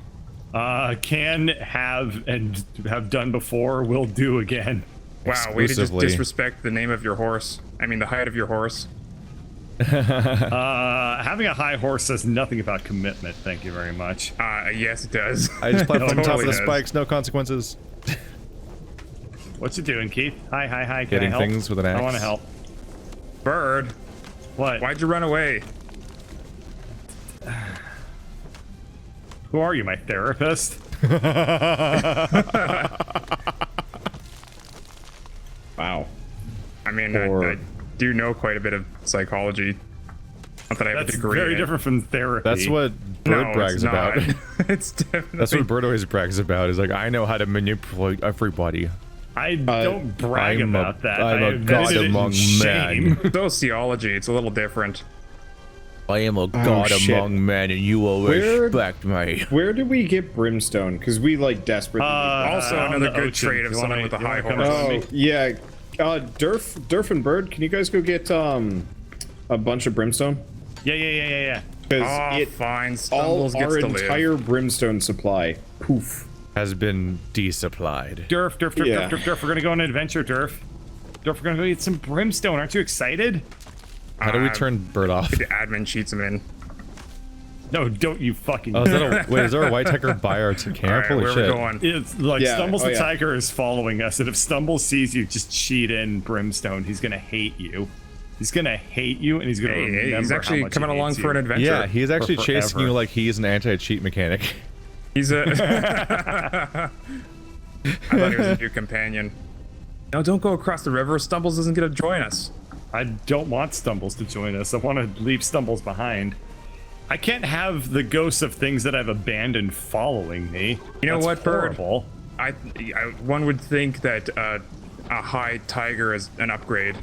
Can have and have done before, will do again. Wow, way to just Exclusively. disrespect the name of your horse. I mean, the height of your horse. Having a high horse says nothing about commitment. Thank you very much. Yes, it does. I just platform on top of Totally the does. spikes, no consequences. What you doing, Keith? Hi. Can Getting I help? things with an axe. I want to help. Bird, What? why'd you run away? Who are you, my therapist? Wow. I mean, Or- I do know quite a bit of psychology. Not that I have That's a degree very in it. different from therapy. That's what No, Bird brags it's not. about. It's definitely. That's what Bird always brags about. Is like, I know how to manipulate everybody. I don't brag I'm about that. I'm I a admitted god it in among shame. men. Sociology. It's a little different. I am a god shit. among men, and you will Where- respect me. Where did we get brimstone? Because we like desperately. Also, on another the good ocean. trait of You someone wanna- with a you high wanna come horse. with Oh me? yeah, Durf and Bird, can you guys go get a bunch of brimstone? Yeah. Because Oh, it fine. all Stumbles gets our to live. entire brimstone supply. Poof. Has been desupplied. Durf. Yeah. We're gonna go on an adventure, Durf. Durf, we're gonna go get some brimstone. Aren't you excited? How do we turn Bird off? The admin cheats him in. No, don't you fucking. Oh, is that a, wait, is there a white tiger by our camp? All right, Holy where shit. are we going? It's like Yeah, Stumbles oh, the yeah. Tiger is following us, and if Stumbles sees you, just cheat in Brimstone. He's gonna hate you. He's gonna hate you, and he's gonna remember Hey, he's how actually much coming he along hates for an you. adventure. Yeah, he's actually For chasing forever. you like he's an anti-cheat mechanic. He's a. I thought he was a new companion. No, don't go across the river. Stumbles isn't gonna join us. I don't want Stumbles to join us. I want to leave Stumbles behind. I can't have the ghosts of things that I've abandoned following me. You know That's what, Bird? horrible. One would think that a high tiger is an upgrade.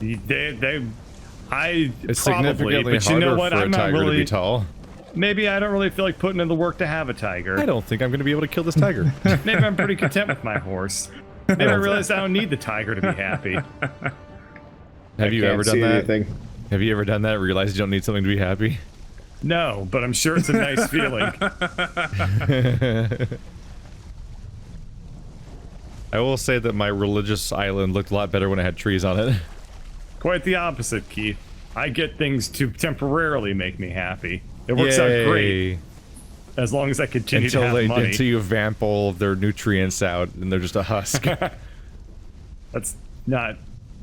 I It's probably, significantly but you harder know what? for a I'm not tiger to really. be tall. Maybe I don't really feel like putting in the work to have a tiger. I don't think I'm going to be able to kill this tiger. Maybe I'm pretty content with my horse. Maybe I realize I don't need the tiger to be happy. Have you Can't ever done see that? anything. Have you ever done that? Realized you don't need something to be happy? No, but I'm sure it's a nice feeling. I will say that my religious island looked a lot better when it had trees on it. Quite the opposite, Keith. I get things to temporarily make me happy. It works out great as long as I continue to have money. Until you vamp all of their nutrients out and they're just a husk. That's not.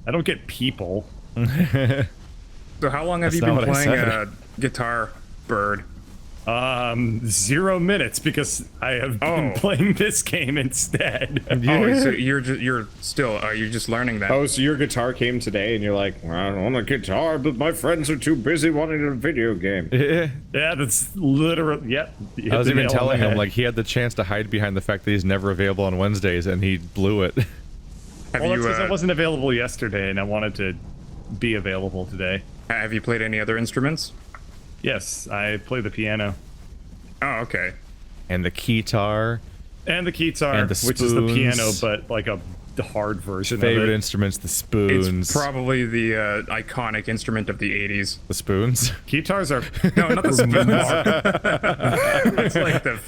I don't get people. So how long have you been playing guitar, Bird? 0 minutes because I have been playing this game instead. Oh, so you're still you're just learning that. Oh, so your guitar came today, and you're like, well, I want a guitar, but my friends are too busy wanting a video game. Yeah, that's literally. Yep. I was even telling him like he had the chance to hide behind the fact that he's never available on Wednesdays, and he blew it. Well, that's because I wasn't available yesterday, and I wanted to be available today. Have you played any other instruments? Yes, I play the piano. Oh, okay. And the keytar. And the keytar, and the which is the piano, but like a hard version Favorite of it. instruments, the spoons. It's probably the iconic instrument of the 80s. The spoons? Keytars are... No, not the spoons. It's like the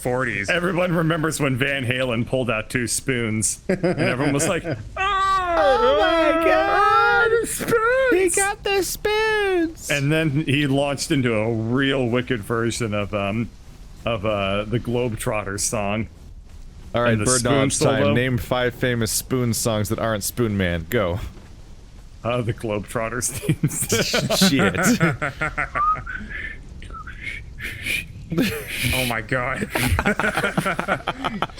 40s. Everyone remembers when Van Halen pulled out 2 spoons, and everyone was like, Oh my god! The spoons! He got the spoons! and then he launched into a real wicked version of the Globetrotters song. All right, And the bird spoon knowledge time. solo. Name 5 famous spoon songs that aren't Spoon Man. Go. The Globetrotters themes. Shit. Oh my god.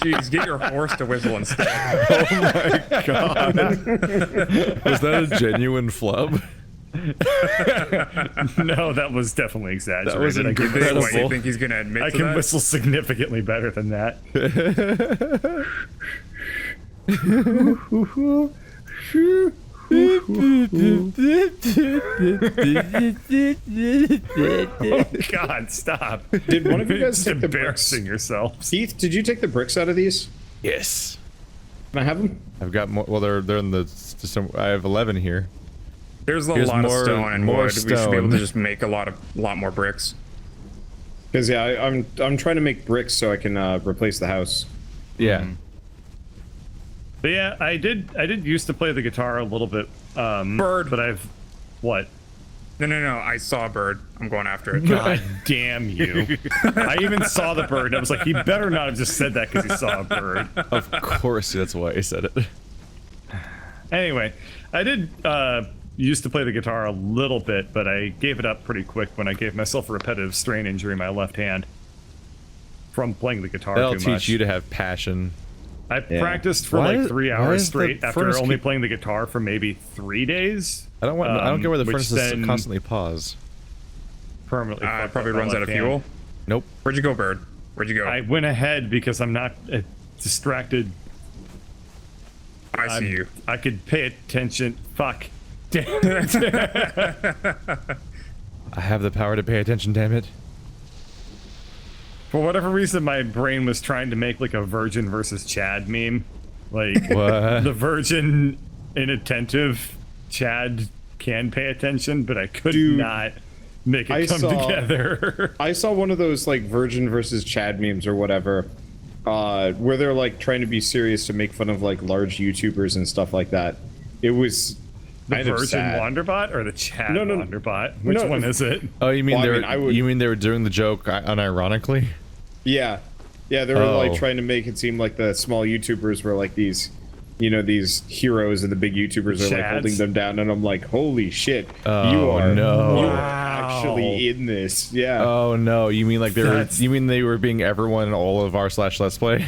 Jeez, get your horse to whistle instead. Oh my god. Was that a genuine flub? No, that was definitely exaggerated. That was I can, incredible. What, you think he's gonna admit I to can that? whistle significantly better than that. Oh god, stop. Did one of you guys Just take the bricks? embarrassing yourselves. Keith, did you take the bricks out of these? Yes. Can I have them? I've got more. Well, they're in the. I have 11 here. There's a Here's lot more- of stone and more wood. We should be able stone. to just make a lot more bricks. Because yeah, I'm trying to make bricks so I can replace the house. Yeah. But yeah, I did used to play the guitar a little bit. Bird. But I've what? No. I saw a bird. I'm going after it. God damn you. I even saw the bird and I was like, he better not have just said that because he saw a bird. Of course, that's why I said it. Anyway, I did used to play the guitar a little bit, but I gave it up pretty quick when I gave myself a repetitive strain injury in my left hand from playing the guitar That'll too teach much. you to have passion. I practiced for Why like is- 3 why hours is the straight after furnace only keep- playing the guitar for maybe 3 days. I don't want. I don't get where the which furnace then is constantly pause. Permanently It fucked probably up my runs out left of hand. fuel. Nope. Where'd you go, bird? Where'd you go? I went ahead because I'm not distracted. I see you. I could pay attention. Fuck. Damn it. I have the power to pay attention. Damn it. For whatever reason, my brain was trying to make like a Virgin versus Chad meme. Like, What? the Virgin inattentive, Chad can pay attention, but I could not make it I come saw- together. I saw one of those like Virgin versus Chad memes or whatever, where they're like trying to be serious to make fun of like large YouTubers and stuff like that. It was The kind of Virgin sad. Wanderbot or the Chad No, no, Wanderbot? Which no, one is it? Oh, you mean Well, I they were? mean, I would- You mean they were doing the joke unironically? Yeah, they were Oh. like trying to make it seem like the small YouTubers were like these, you know, these heroes, and the big YouTubers are like Chads. holding them down. And I'm like, holy shit, Oh, you are no. you are actually in this. Yeah. Oh no, you mean like they were? That's- You mean they were being everyone in all of r/let's play?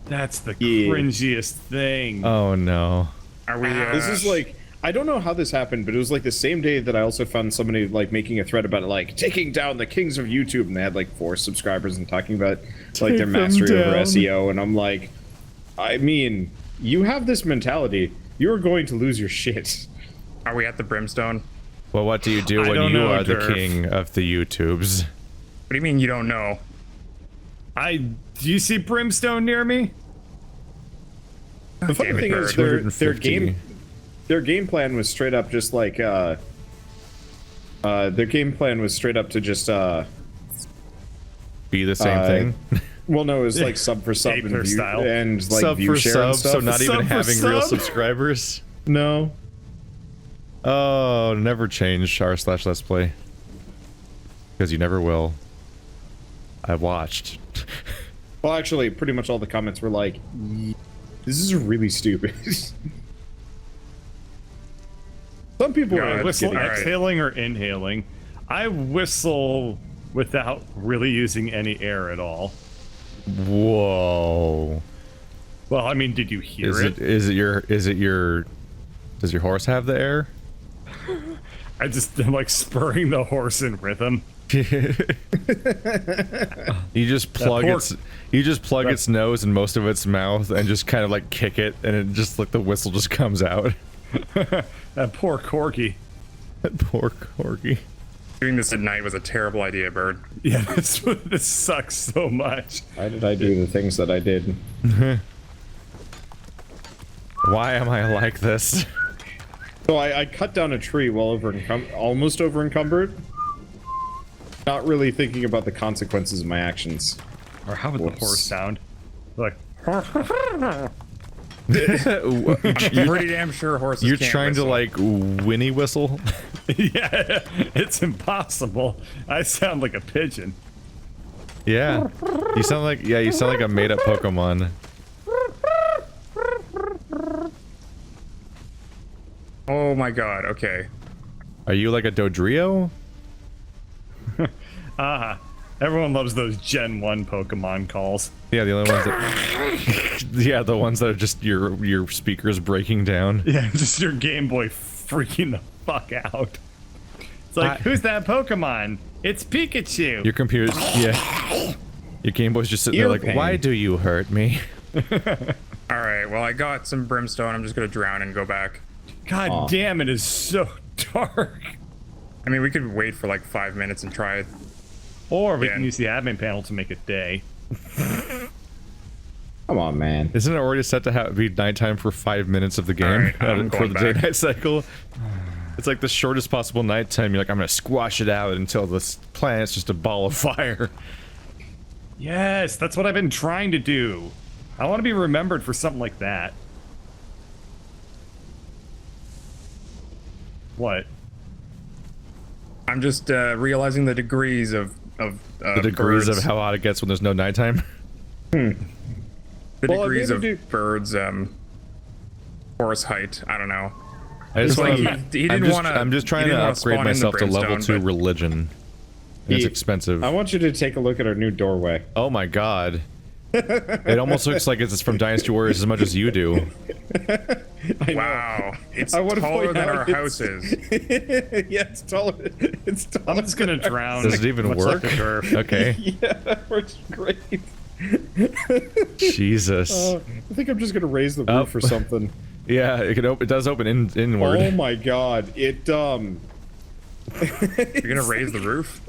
That's the Yeah. cringiest thing. Oh no. Are we? This is like, I don't know how this happened, but it was like the same day that I also found somebody like making a thread about it, like taking down the kings of YouTube, and they had like 4 subscribers and talking about like their them mastery over down. SEO, and I'm like, I mean, you have this mentality, you're going to lose your shit. Are we at the brimstone? Well, what do you do I when don't you know, are the Durf. king of the YouTubes? What do you mean you don't know? Do you see Brimstone near me? The funny Damn it, thing is, Bird. their game plan was straight up just like their game plan was straight up to just Be the same thing. Well, no, it was like sub for sub Ape and view, style. and like Sub view for share and sub, stuff. so not even Sub for having real sub? subscribers. No. Oh, never change r/let's play. Because you never will. I watched. Well, actually, pretty much all the comments were like, "This is really stupid." Some people Yeah, are Whistle getting all right. exhaling or inhaling. I whistle without really using any air at all. Whoa. Well, I mean, did you hear Is it your does your horse have the air? I just am like spurring the horse in rhythm. You just plug pork- its nose and most of its mouth and just kind of like kick it, and it just like the whistle just comes out. That poor corgi. That poor corgi. Doing this at night was a terrible idea, Bird. Yeah, this sucks so much. Why did I do the things that I did? Why am I like this? So I cut down a tree while almost over encumbered. Not really thinking about the consequences of my actions. Or how would the Whoops. horse sound? Like, I'm pretty damn sure horses You're can't trying whistle. to like Winnie whistle? yeah, it's impossible. I sound like a pigeon. Yeah. You sound like a made up Pokemon. Oh my god, okay. Are you like a Dodrio? Everyone loves those Gen 1 Pokemon calls. Yeah, the only ones that yeah, the ones that are just your speakers breaking down. Yeah, just your Game Boy freaking the fuck out. It's like, who's that Pokemon? It's Pikachu! Your computer's yeah. Your Game Boy's just sitting there Ear like, pain. why do you hurt me? Alright, well I got some brimstone, I'm just gonna drown and go back. God Aw. damn, it is so dark. I mean, we could wait for like 5 minutes and try it. Or we Yeah. can use the admin panel to make it day. Come on, man. Isn't it already set to be nighttime for 5 minutes of the game Alright, I'm for going the back. day-night cycle? It's like the shortest possible nighttime. You're like, I'm gonna squash it out until this planet's just a ball of fire. Yes, that's what I've been trying to do. I want to be remembered for something like that. What? I'm just realizing the degrees of The degrees birds, of how hot it gets when there's no nighttime. the Well, I degrees of maybe birds horse height. I don't know. I just like wanna- he didn't wanna- I'm just he trying didn't to wanna upgrade spawn in the myself to level brimstone, 2 but- religion. And it's He- expensive. I want you to take a look at our new doorway. Oh my god. It almost looks like it's from Dynasty Warriors as much as you do. I know. Wow, it's I wanna taller point than out our it's- houses. Yeah, it's taller. It's taller. I'm just gonna drown. Does it even much work? like a girl. Okay. Yeah, that works great. Jesus. I think I'm just gonna raise the roof Oh. or something. Yeah, it can it does open inward. Oh my god, it You're gonna raise the roof?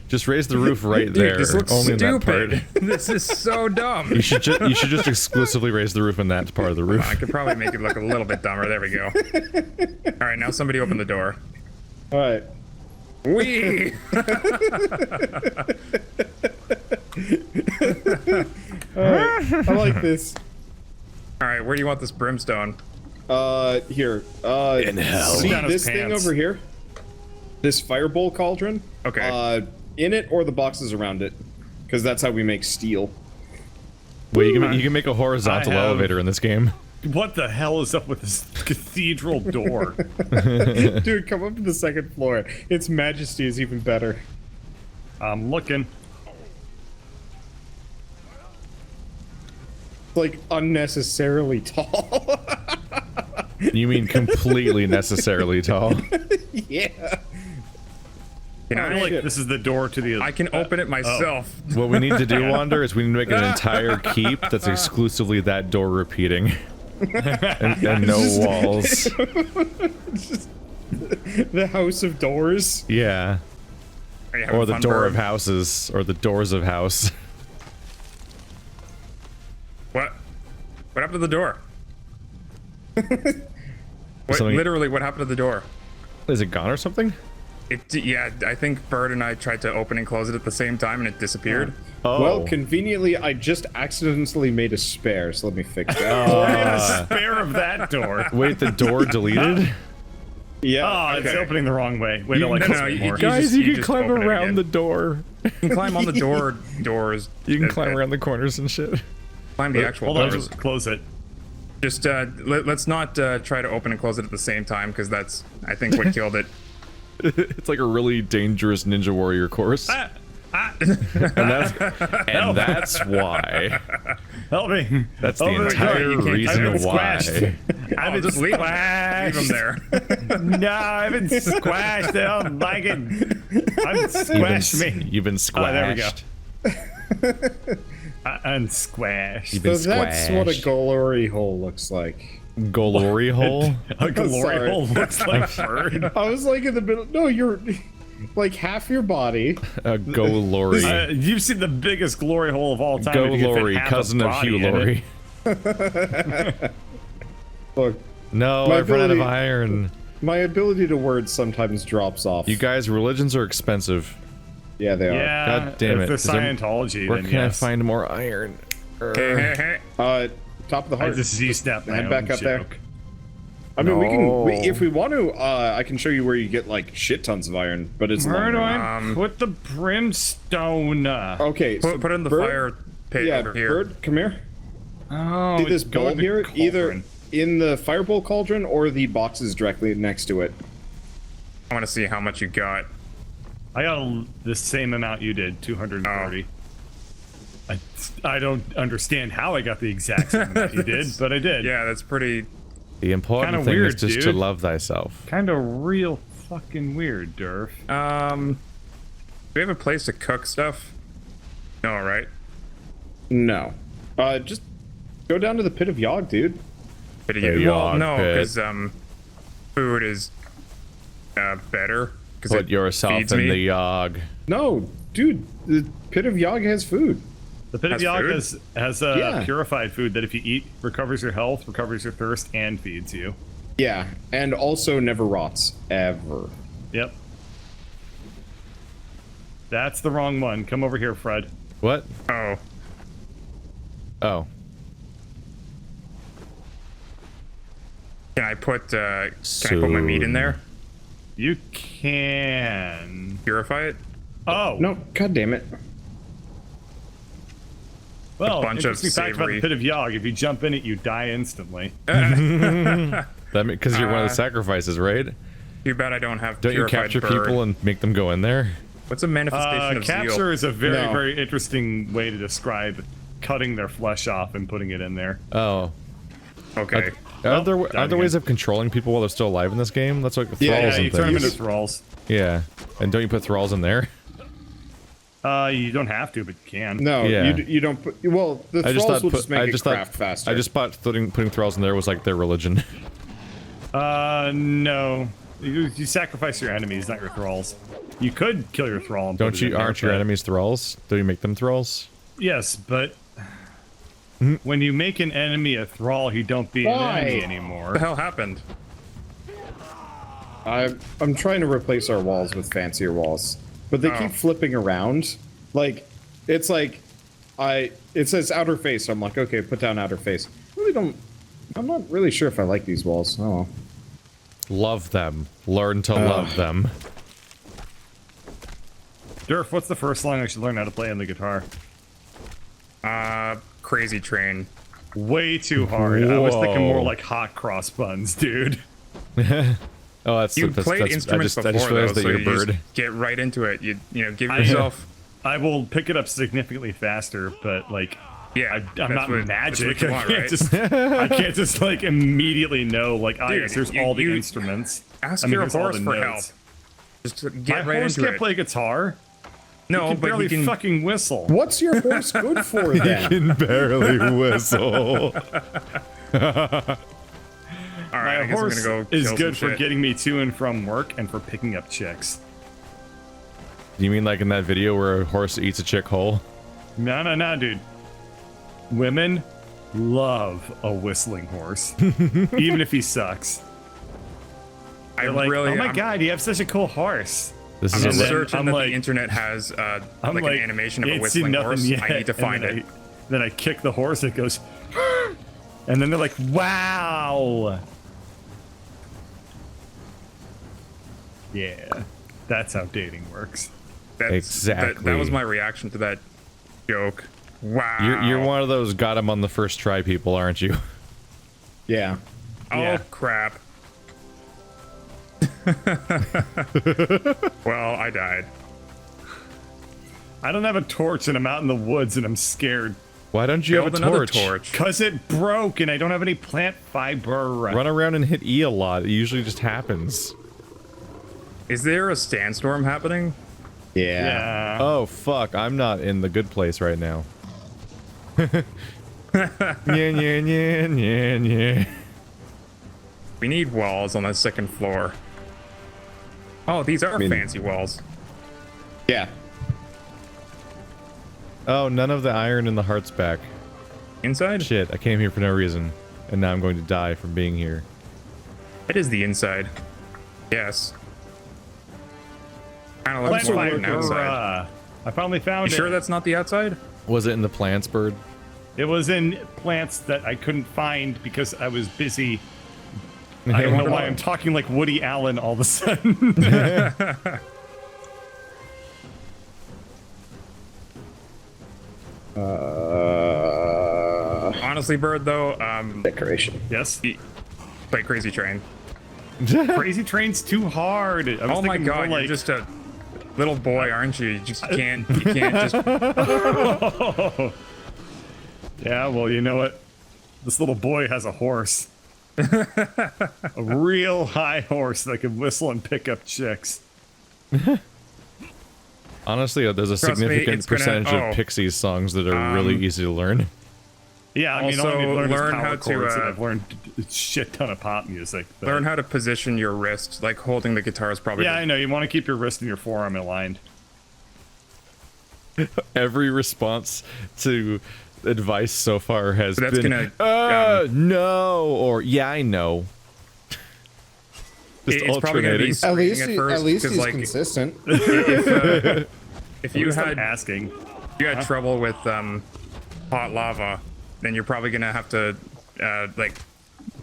Just raise the roof right there. Dude, this looks only in that part. stupid. This is so dumb. You should just exclusively raise the roof in that part of the roof. I could probably make it look a little bit dumber. There we go. All right, now somebody open the door. All right. Wee! I like this. All right, where do you want this brimstone? Here. In hell. See Down his this thing pants. over here? This firebowl cauldron? Okay. In it or the boxes around it? Because that's how we make steel. Well, you can make a horizontal I have- elevator in this game. What the hell is up with this cathedral door? Dude, come up to the second floor. Its majesty is even better. I'm looking. It's like unnecessarily tall. You mean completely necessarily tall? Yeah. Can I I, feel like this is the door to the. I can open it myself. What we need to do, Wander, is we need to make an entire keep that's exclusively that door repeating. and no walls. The house of doors. Yeah. Are you having Or the fun, door Bird? of houses. Or the doors of house. What? What happened to the door? What, Something- literally, what happened to the door? Is it gone or something? Yeah, I think Bird and I tried to open and close it at the same time, and it disappeared. Oh. Well, conveniently, I just accidentally made a spare, so let me fix that. I had a spare of that door. Wait, the door deleted? Yeah. Oh, it's Okay. opening the wrong way. Wait, no, like no, this you- more. Guys, you you can just climb open it around again. the door. You can climb on the doors. You can climb around the corners and shit. Climb the actual Hold on, doors. just close it. Just let's not try to open and close it at the same time, because that's, I think, what killed it. It's like a really dangerous Ninja Warrior course. Ah, And that's why. help me. That's the Over entire you can't reason I've been why. squashed. I've been Just leave squashed. them there. No, I've been squashed. I don't like it. I'm squashed me. You've been squashed. there we go. Unsquashed. You've So been that's what a squashed. glory hole looks like. Glory hole? A glory Sorry. hole looks like bird. I was like in the middle. No, you're like half your body. A glory. You've seen the biggest glory hole of all time. Go if you could fit Lori, half a cousin of body Hugh in it. Laurie. Look, No, My I've run out of ability- iron. my ability to word sometimes drops off. You guys, religions are expensive. Yeah, they are. Yeah, God damn if it. they're Is there- Scientology, Where then can yes. I find more iron? Top of the I heart. just Z-snapped my Head own back up there. joke. I mean, No. if we want to, I can show you where you get like shit tons of iron, but it's Where long do run. I put the brimstone? Okay, so Put it in the Bird- fire pit Yeah, over here. Bird, come here. Oh, See this go bowl in the here? Either cauldron. in the firebowl cauldron or the boxes directly next to it. I want to see how much you got. I got the same amount you did, 230. I don't understand how I got the exact same amount you did, but I did. Yeah, that's pretty. The important Kinda thing weird, is just to dude. love thyself. Kind of real fucking weird, Durf. Do we have a place to cook stuff? No, right? No. Just go down to the pit of Yogg, dude. But The well, Yogg no, pit. because food is better. 'Cause Put it yourself feeds in me. the Yogg. No, dude, the pit of Yogg has food. The pit of Has Yogg food? has Yeah. purified food that if you eat, recovers your health, recovers your thirst, and feeds you. Yeah, and also never rots, ever. Yep. That's the wrong one. Come over here, Fred. What? Oh, Oh. can I put my meat in there? You can. Purify it? Oh, No, god damn it. well, bunch of interesting fact about the savory- pit of Yogg. If you jump in it, you die instantly. That because you're one of the sacrifices, right? Too bad I don't have Don't you purified capture bird. people and make them go in there? What's a manifestation of Capture zeal? is a very, No. very interesting way to describe cutting their flesh off and putting it in there. Oh. Okay. Are there again. ways of controlling people while they're still alive in this game? That's like thralls Yeah, Yeah, and you turn them into things. thralls. Yeah. And don't you put thralls in there? You don't have to, but you can. No, Yeah. you don't put. Well, the I just thralls thought will put, just make I it just craft thought faster. I just thought putting thralls in there was like their religion. No. You sacrifice your enemies, not your thralls. You could kill your thrall. And put Don't it you? in there, Aren't your but- enemies thralls? Do you make them thralls? Yes, but when you make an enemy a thrall, he don't be Why? an enemy What the anymore. hell happened? I'm trying to replace our walls with fancier walls, but they Oh. keep flipping around. Like, it's like, it says outer face. So I'm like, okay, put down outer face. I'm not really sure if I like these walls. Oh, well. Love them. Learn to love them. Durf, what's the first song I should learn how to play on the guitar? Crazy Train. Way too hard. I was thinking more Whoa. like hot cross buns, dude. Oh, that's You that's, played that's, instruments I just before, realized though, that so you're you a bird. just get right into it. You know, give yourself. I will pick it up significantly faster, but like, Yeah, I'm that's not what- magic. That's what you want, I can't right? just, I can't just like immediately know like, ah, Dude, yes, here's you- all the you- instruments. Ask I mean, your here's all horse the for notes. help. Just My get right horse into can't it. play guitar. No, He can but barely he can. fucking whistle. What's your horse good for then? Can barely whistle. All right, My I guess horse I'm gonna go. is kill good some for shit. getting me to and from work and for picking up chicks. You mean like in that video where a horse eats a chick whole? No, dude. Women love a whistling horse, even if he sucks. I They're like, really. oh my I'm- god, you have such a cool horse. This I'm is a certain I'm that like- the internet has I'm like an animation of a "Ain't seen whistling nothing horse. yet," I need to and find then it. Then I kick the horse, it goes, and then they're like, wow. Yeah, that's how dating works. Exactly. That was my reaction to that joke. Wow. You're one of those got him on the first try people, aren't you? Yeah. Oh Yeah. crap. Well, I died. I don't have a torch and I'm out in the woods and I'm scared. Why don't you Build have a another torch? Cause it broke and I don't have any plant fiber. Run around and hit E a lot. It usually just happens. Is there a sandstorm happening? Yeah. Yeah. Oh fuck! I'm not in the good place right now. Yeah. We need walls on the second floor. Oh, these are fancy walls. Yeah. Oh, none of the iron and the heart's back. Inside? Shit! I came here for no reason, and now I'm going to die from being here. It is the inside. Yes. Kind of Plant looks more like an fiber. outside. I finally found You it. sure that's not the outside? Was it in the plants, bird? It was in plants that I couldn't find because I was busy. I don't know why I'm talking like Woody Allen all of a sudden. Honestly, Bird, though, Decoration. Yes. play Crazy Train. Crazy Train's too hard. I was Oh my thinking more god, like, you're just a little boy, aren't you? You just can't, you can't just... Yeah, well, you know what? This little boy has a horse. A real high horse that can whistle and pick up chicks. Honestly, there's a Trust me, significant it's gonna- percentage oh. of Pixies songs that are really easy to learn. Yeah, I mean, all I need to Also, learn learn is how power to, chords, and uh, I've learned a shit ton of pop music. But Learn how to position your wrist, like holding the guitar is probably... yeah, the- I know. You want to keep your wrist and your forearm aligned. Every response to advice so far has That's been, gonna, no, or yeah, I know. Just it's probably going to be alternating. screaming at first, at least 'cause, he's like, consistent. if you I'm had asking. trouble with hot lava, then you're probably gonna have to like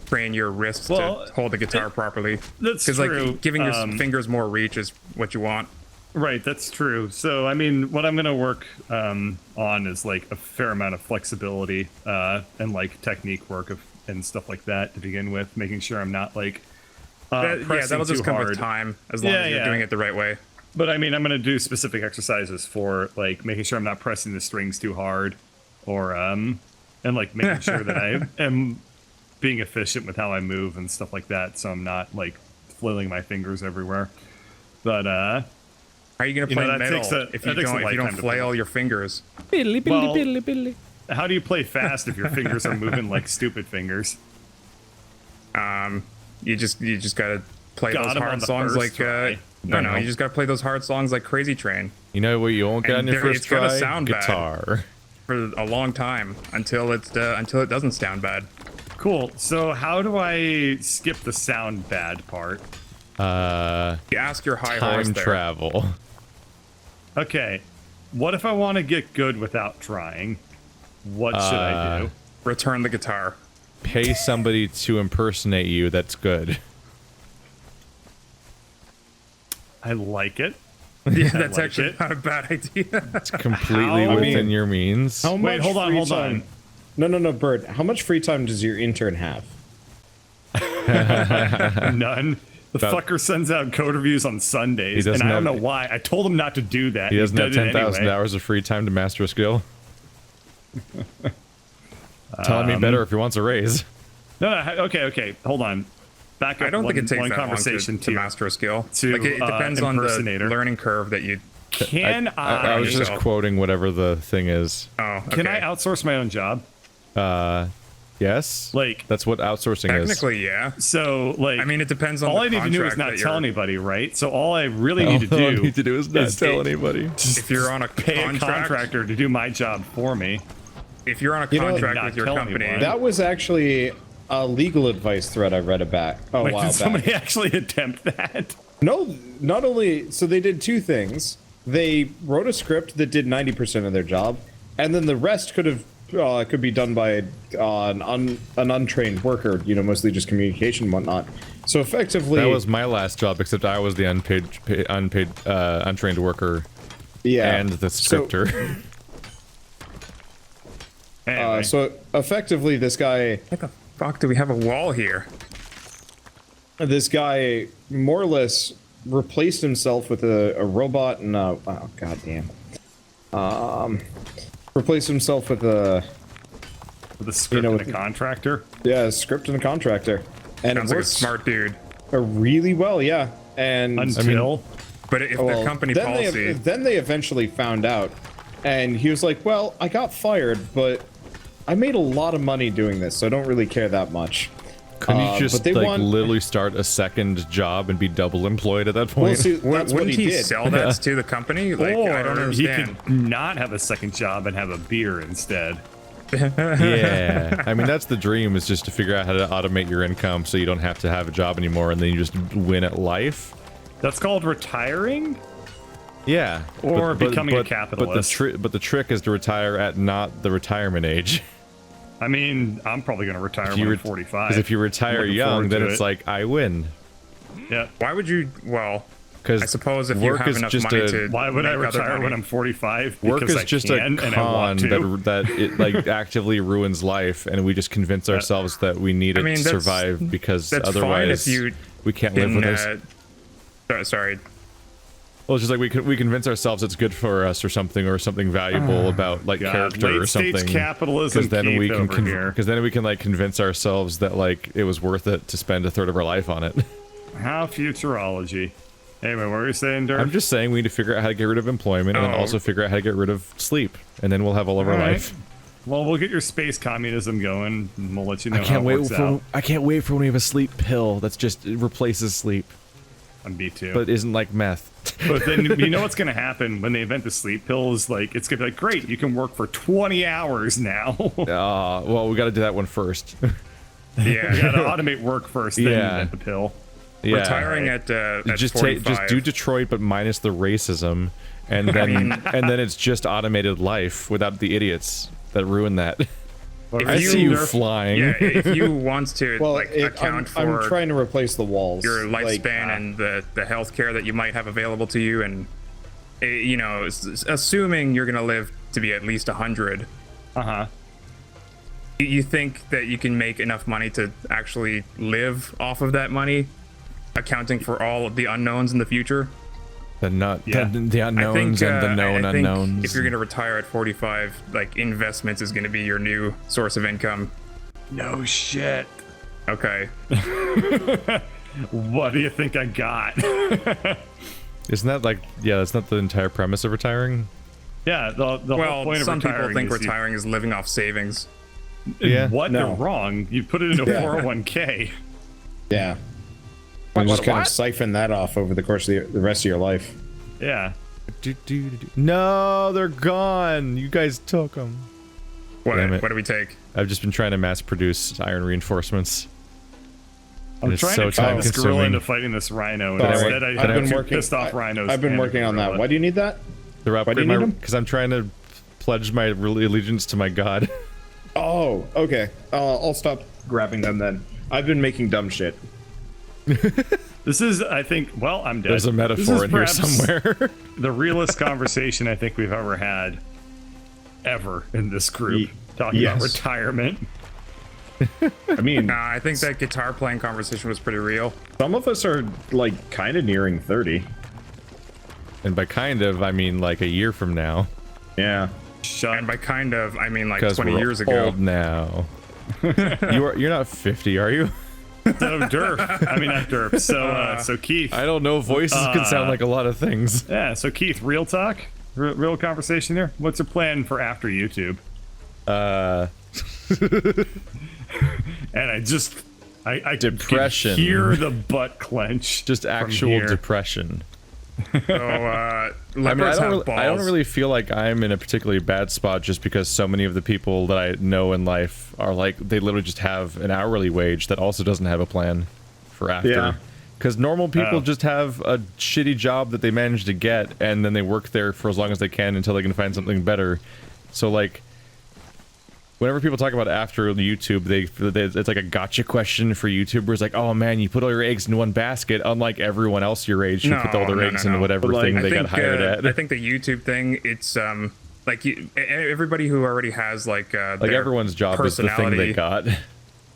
train your wrists Well, to hold the guitar properly. That's Because true. like giving your fingers more reach is what you want. Right, that's true. So, I mean, what I'm going to work on is like a fair amount of flexibility and like technique work and stuff like that to begin with, making sure I'm not like Yeah, pressing that'll just too come hard. with time as long Yeah, as you're yeah. doing it the right way. But I mean, I'm going to do specific exercises for like making sure I'm not pressing the strings too hard, or and like making sure that I am being efficient with how I move and stuff like that, so I'm not like flailing my fingers everywhere. But How are you gonna You know, play that metal takes a- if that you takes a don't lifetime to flail play. your fingers? Well- how do you play fast if your fingers are moving like stupid fingers? You just gotta play Got those 'em on hard the songs first like try. no, you just gotta play those hard songs like Crazy Train You know what you won't get And on your there- first it's gonna try? sound bad. Guitar. for a long time until it doesn't sound bad. Cool. So how do I skip the sound bad part? You ask your high horse Time there. travel. Okay. What if I want to get good without trying? What should I do? Return the guitar. Pay somebody to impersonate you that's good. I like it. Yeah, that's like actually it. not a bad idea. It's completely How- within your means. How Wait, much hold on, free hold time? on. No, Bert. How much free time does your intern have? None. The About- fucker sends out code reviews on Sundays, He and doesn't I don't have- know why. I told him not to do that. He doesn't have did it 10,000 anyway. hours of free time to master a skill. Telling me better if he wants a raise. No, okay. Hold on. Back up. I don't think it takes one that long conversation to master a skill. to, Like it depends on the impersonator. learning curve that you. Can I was just yourself. quoting whatever the thing is. Oh, okay. Can I outsource my own job? Yes? Like, That's what outsourcing is. Technically, yeah. so, like, I mean, it depends on all the I need to do is contract not that tell you're- anybody, right? So all I really All need to I do need to do is not is tell it- anybody. If you're on a pay a contract, contractor to do my job for me. if you're on a You know, contract not with your tell company, anyone. That was actually a legal advice thread I read about a Wait, while did back. somebody actually attempt that? No, not only so they did two things. They wrote a script that did 90% of their job, and then the rest could be done by an untrained worker. You know, mostly just communication and whatnot. So effectively, That was my last job, except I was the untrained worker yeah, and the scripter. Anyway. So effectively, this guy What the fuck? Do we have a wall here? more or less replaced himself with a robot and oh goddamn, replaced himself with a script you know, and a contractor. a script and a contractor, and Sounds it like a works smart dude. really well, yeah. And Until But if well, the company then policy, then they eventually found out, and he was like, "Well, I got fired, but I made a lot of money doing this, so I don't really care that much." Couldn't you but just they like want- literally start a second job and be double employed at that Well, point? see, that's what wouldn't he he did. sell that to the company? Like, or I don't he understand. could not have a second job and have a beer instead. Yeah, I mean that's the dream, is just to figure out how to automate your income so you don't have to have a job anymore, and then you just win at life. That's called retiring. Yeah, Or becoming a capitalist. But the trick is to retire at not the retirement age. I mean, I'm probably going to retire when I'm 45. Because if you retire Looking young, forward then to it's it. like I win. Yeah. Why would you? Well, Because I suppose if you work have is enough just money a to Why would I make other retire money. when I'm 45? work Because is I just can a and I con want to. that it like actively ruins life, and we just convince ourselves that we need it I mean, to that's- survive because that's fine otherwise if you we can't live with this. Sorry. Well, it's just like we convince ourselves it's good for us or something valuable about like God, character or late-stage something. capitalism then we Keith can over here. because then we can like convince ourselves that like it was worth it to spend a third of our life on it. How futurology. Anyway, what were you saying, Dirk? I'm just saying we need to figure out how to get rid of employment and then Oh. also figure out how to get rid of sleep, and then we'll have all of our All right. life. Well, we'll get your space communism going, and we'll let you know I how can't it wait works for out. I can't wait for when we have a sleep pill that's just it replaces sleep, I'm B2. but isn't like meth. But then you know what's going to happen when they invent the sleep pill is like it's going to be like, great, you can work for 20 hours now. Well, we got to do that one first. You Yeah. got to automate work first, then Yeah. invent the pill. Yeah. Retiring at just 45. do Detroit, but minus the racism, and then and then it's just automated life without the idiots that ruin that. I you- see you Nerf- flying. Yeah, if you want to Well, like I'm account for trying to replace the walls. your like, lifespan and the health care that you might have available to you, and you know, assuming you're gonna live to be at least 100, Uh-huh. you think that you can make enough money to actually live off of that money, accounting for all of the unknowns in the future? The Yeah. the unknowns and the known I think unknowns. if you're gonna retire at 45, like investments is gonna be your new source of income. No shit. Okay. What do you think I got? Isn't that like that's not the entire premise of retiring? Yeah, the whole Well, point of some people retiring think is retiring is living off savings. Yeah. What? No. They're wrong. You put it in a 401k. yeah. And just kind what? of siphon that off over the course of the rest of your life. Yeah. No, they're gone. You guys took them. What? Damn it. What do we take? I've just been trying to mass produce iron reinforcements. I'm It's trying so to turn this gorilla time-consuming. into fighting this rhino, and Sorry. instead I I've have been two working- pissed off rhinos. I've been and a working on that. gorilla. Why do you need that? They're Why do you need them? because I'm trying to pledge my allegiance to my god. Oh, okay. I'll stop grabbing them then. I've been making dumb shit. This is, I think, well, I'm dead. There's a This metaphor is in here perhaps somewhere. The realest conversation I think we've ever had, ever in this group, talking about yes. retirement. I mean, Nah, I think that guitar playing conversation was pretty real. some of us are like kind of nearing 30. And by kind of, I mean like a year from now. Yeah. Shut And by kind of, I mean like Because 20 we're years ago. old now. You're not 50, are you? So Derp, I mean not Derp. So Keith, I don't know. Voices can sound like a lot of things. yeah. So Keith, real talk, real conversation here. What's your plan for after YouTube? And I Depression. could hear the butt clench. Just from actual here. depression. So, I mean, leopards have I don't balls. really feel like I'm in a particularly bad spot just because so many of the people that I know in life are like, they literally just have an hourly wage that also doesn't have a plan for after. Yeah. Because normal people just have a shitty job that they manage to get, and then they work there for as long as they can until they can find something better. So, like, whenever people talk about after YouTube, it's like a gotcha question for YouTubers. Like, oh man, you put all your eggs in one basket, unlike everyone else your age who put all their eggs in whatever thing they got hired at. I think the YouTube thing, it's like everybody who already has like everyone's job is the thing they got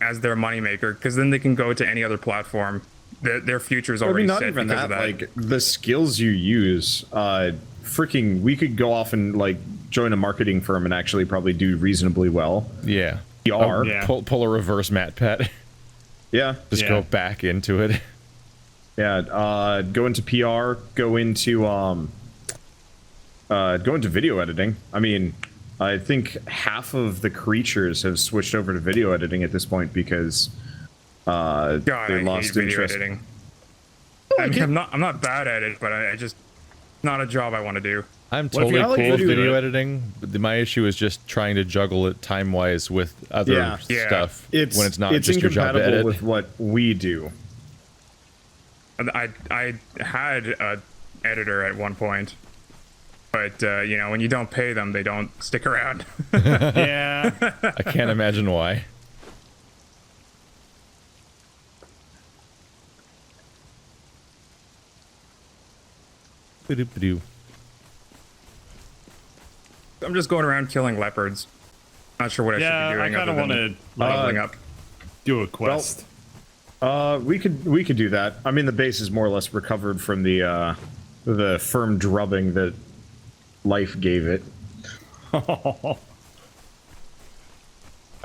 as their moneymaker, because then they can go to any other platform. Their future's already not set even because that, of that. like the skills you use, freaking, we could go off and like join a marketing firm and actually probably do reasonably well. Yeah. PR. Pull a reverse Matt Pat. Yeah. Just go back into it. Yeah. Go into PR. Go into video editing. I mean, I think half of the creatures have switched over to video editing at this point because they lost interest. Editing. I mean, I'm not bad at it, but I just not a job I want to do. I'm totally cool with video editing, but my issue is just trying to juggle it time-wise with other stuff when it's not just your job to edit. It's incompatible with what we do. I had a editor at one point, but you know, when you don't pay them, they don't stick around. Yeah. I can't imagine why. Ba-doop-ba-doo. I'm just going around killing leopards. Not sure what I should be doing. I kind of want to leveling up. Do a quest. We could do that. I mean, the base is more or less recovered from the firm drubbing that life gave it.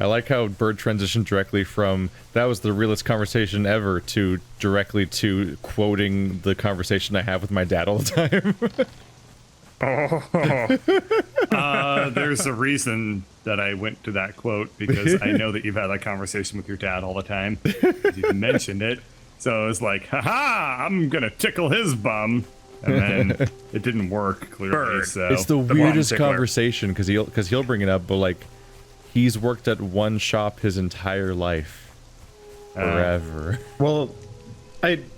I like how Bird transitioned directly from that was the realest conversation ever to directly to quoting the conversation I have with my dad all the time. There's a reason that I went to that quote, because I know that you've had that conversation with your dad all the time. You've mentioned it. So it was like, haha, I'm going to tickle his bum. And then it didn't work, clearly. Bird. So It's the weirdest conversation because he'll bring it up, but like he's worked at one shop his entire life. Forever. Well,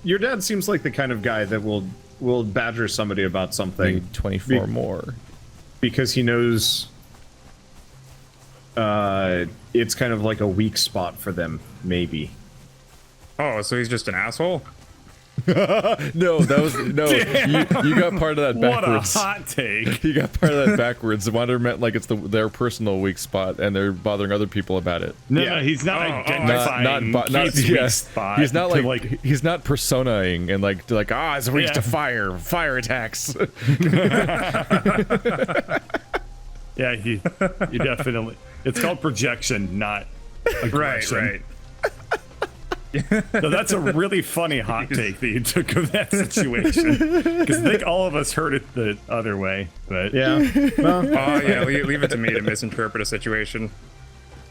your dad seems like the kind of guy that will badger somebody about something. Need 24 more. Because he knows it's kind of like a weak spot for them, maybe. Oh, so he's just an asshole? No, that was you got part of that backwards. What a hot take. You got part of that backwards. Wander meant like it's their personal weak spot and they're bothering other people about it. No, he's not identifying Keith's weak spot. He's not he's not personaing and like it's weak to fire attacks. Yeah, you definitely. It's called projection, not aggression. Right. No, that's a really funny hot take that you took of that situation. Because I think all of us heard it the other way. But yeah, well, leave it to me to misinterpret a situation.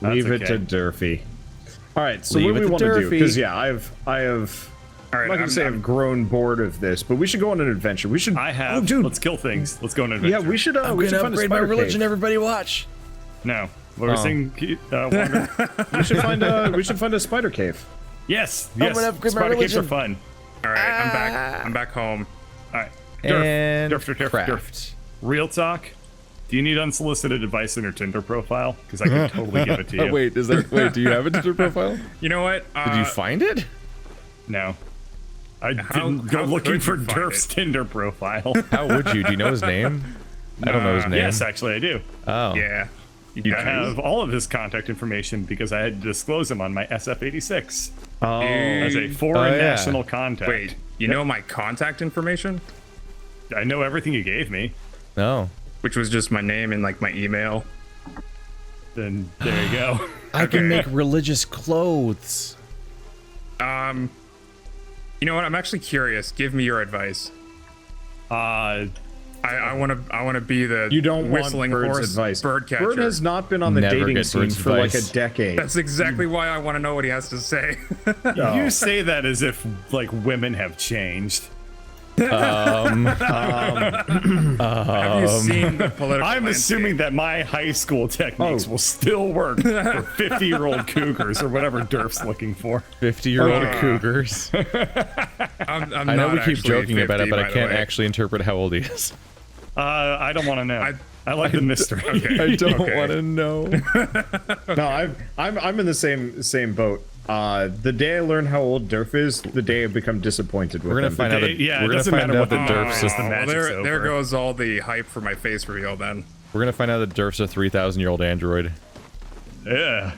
Leave it to Durfee. All right, so what do we want to do? Because I have. All right, I'm not gonna say I've grown bored of this, but we should go on an adventure. We should. I have. Oh, dude, let's kill things. Let's go on an adventure. Yeah, we should. I'm gonna upgrade my religion. Everybody watch. No, we're saying. Wander. We should find a spider cave. Yes. I'm gonna upgrade my Spider caves religion. are fun. All right, I'm back. I'm back home. All right. Craft. Real talk. Do you need unsolicited advice on your Tinder profile? Because I can totally give it to you. Wait, do you have a Tinder profile? You know what? Did you find it? No. I didn't go looking for Durf's Tinder profile. How would you? Do you know his name? I don't know his name. Yes, actually, I do. Oh. Yeah. I have all of his contact information because I had to disclose him on my SF-86. Oh. As a foreign national contact. Wait, you know my contact information? I know everything you gave me. No. Which was just my name and like my email. Then there you go. I can make religious clothes. You know what? I'm actually curious. Give me your advice. I want to be the whistling want Bird's horse advice. bird catcher. Bird has not been on the Never dating get scene Bird's for like advice. a decade. That's exactly why I want to know what he has to say. You say that as if like women have changed. Have you seen the political I'm assuming that my high school techniques will still work for 50-year-old cougars or whatever Durf's looking for. 50-year-old cougars. I'm I know not we keep actually joking about 50, it, but by I the can't way. actually interpret how old he is. I don't want to know. I like the mystery. Okay. I don't Okay. want to know. No, I'm in the same boat. The day I learn how old Durf is, the day I become disappointed with We're gonna him. find out. That, Yeah, it we're gonna doesn't find matter out what that the Durf's. Just the Well, magic's there over. goes all the hype for my face reveal then. We're gonna find out that Durf's a 3,000-year-old android. Yeah.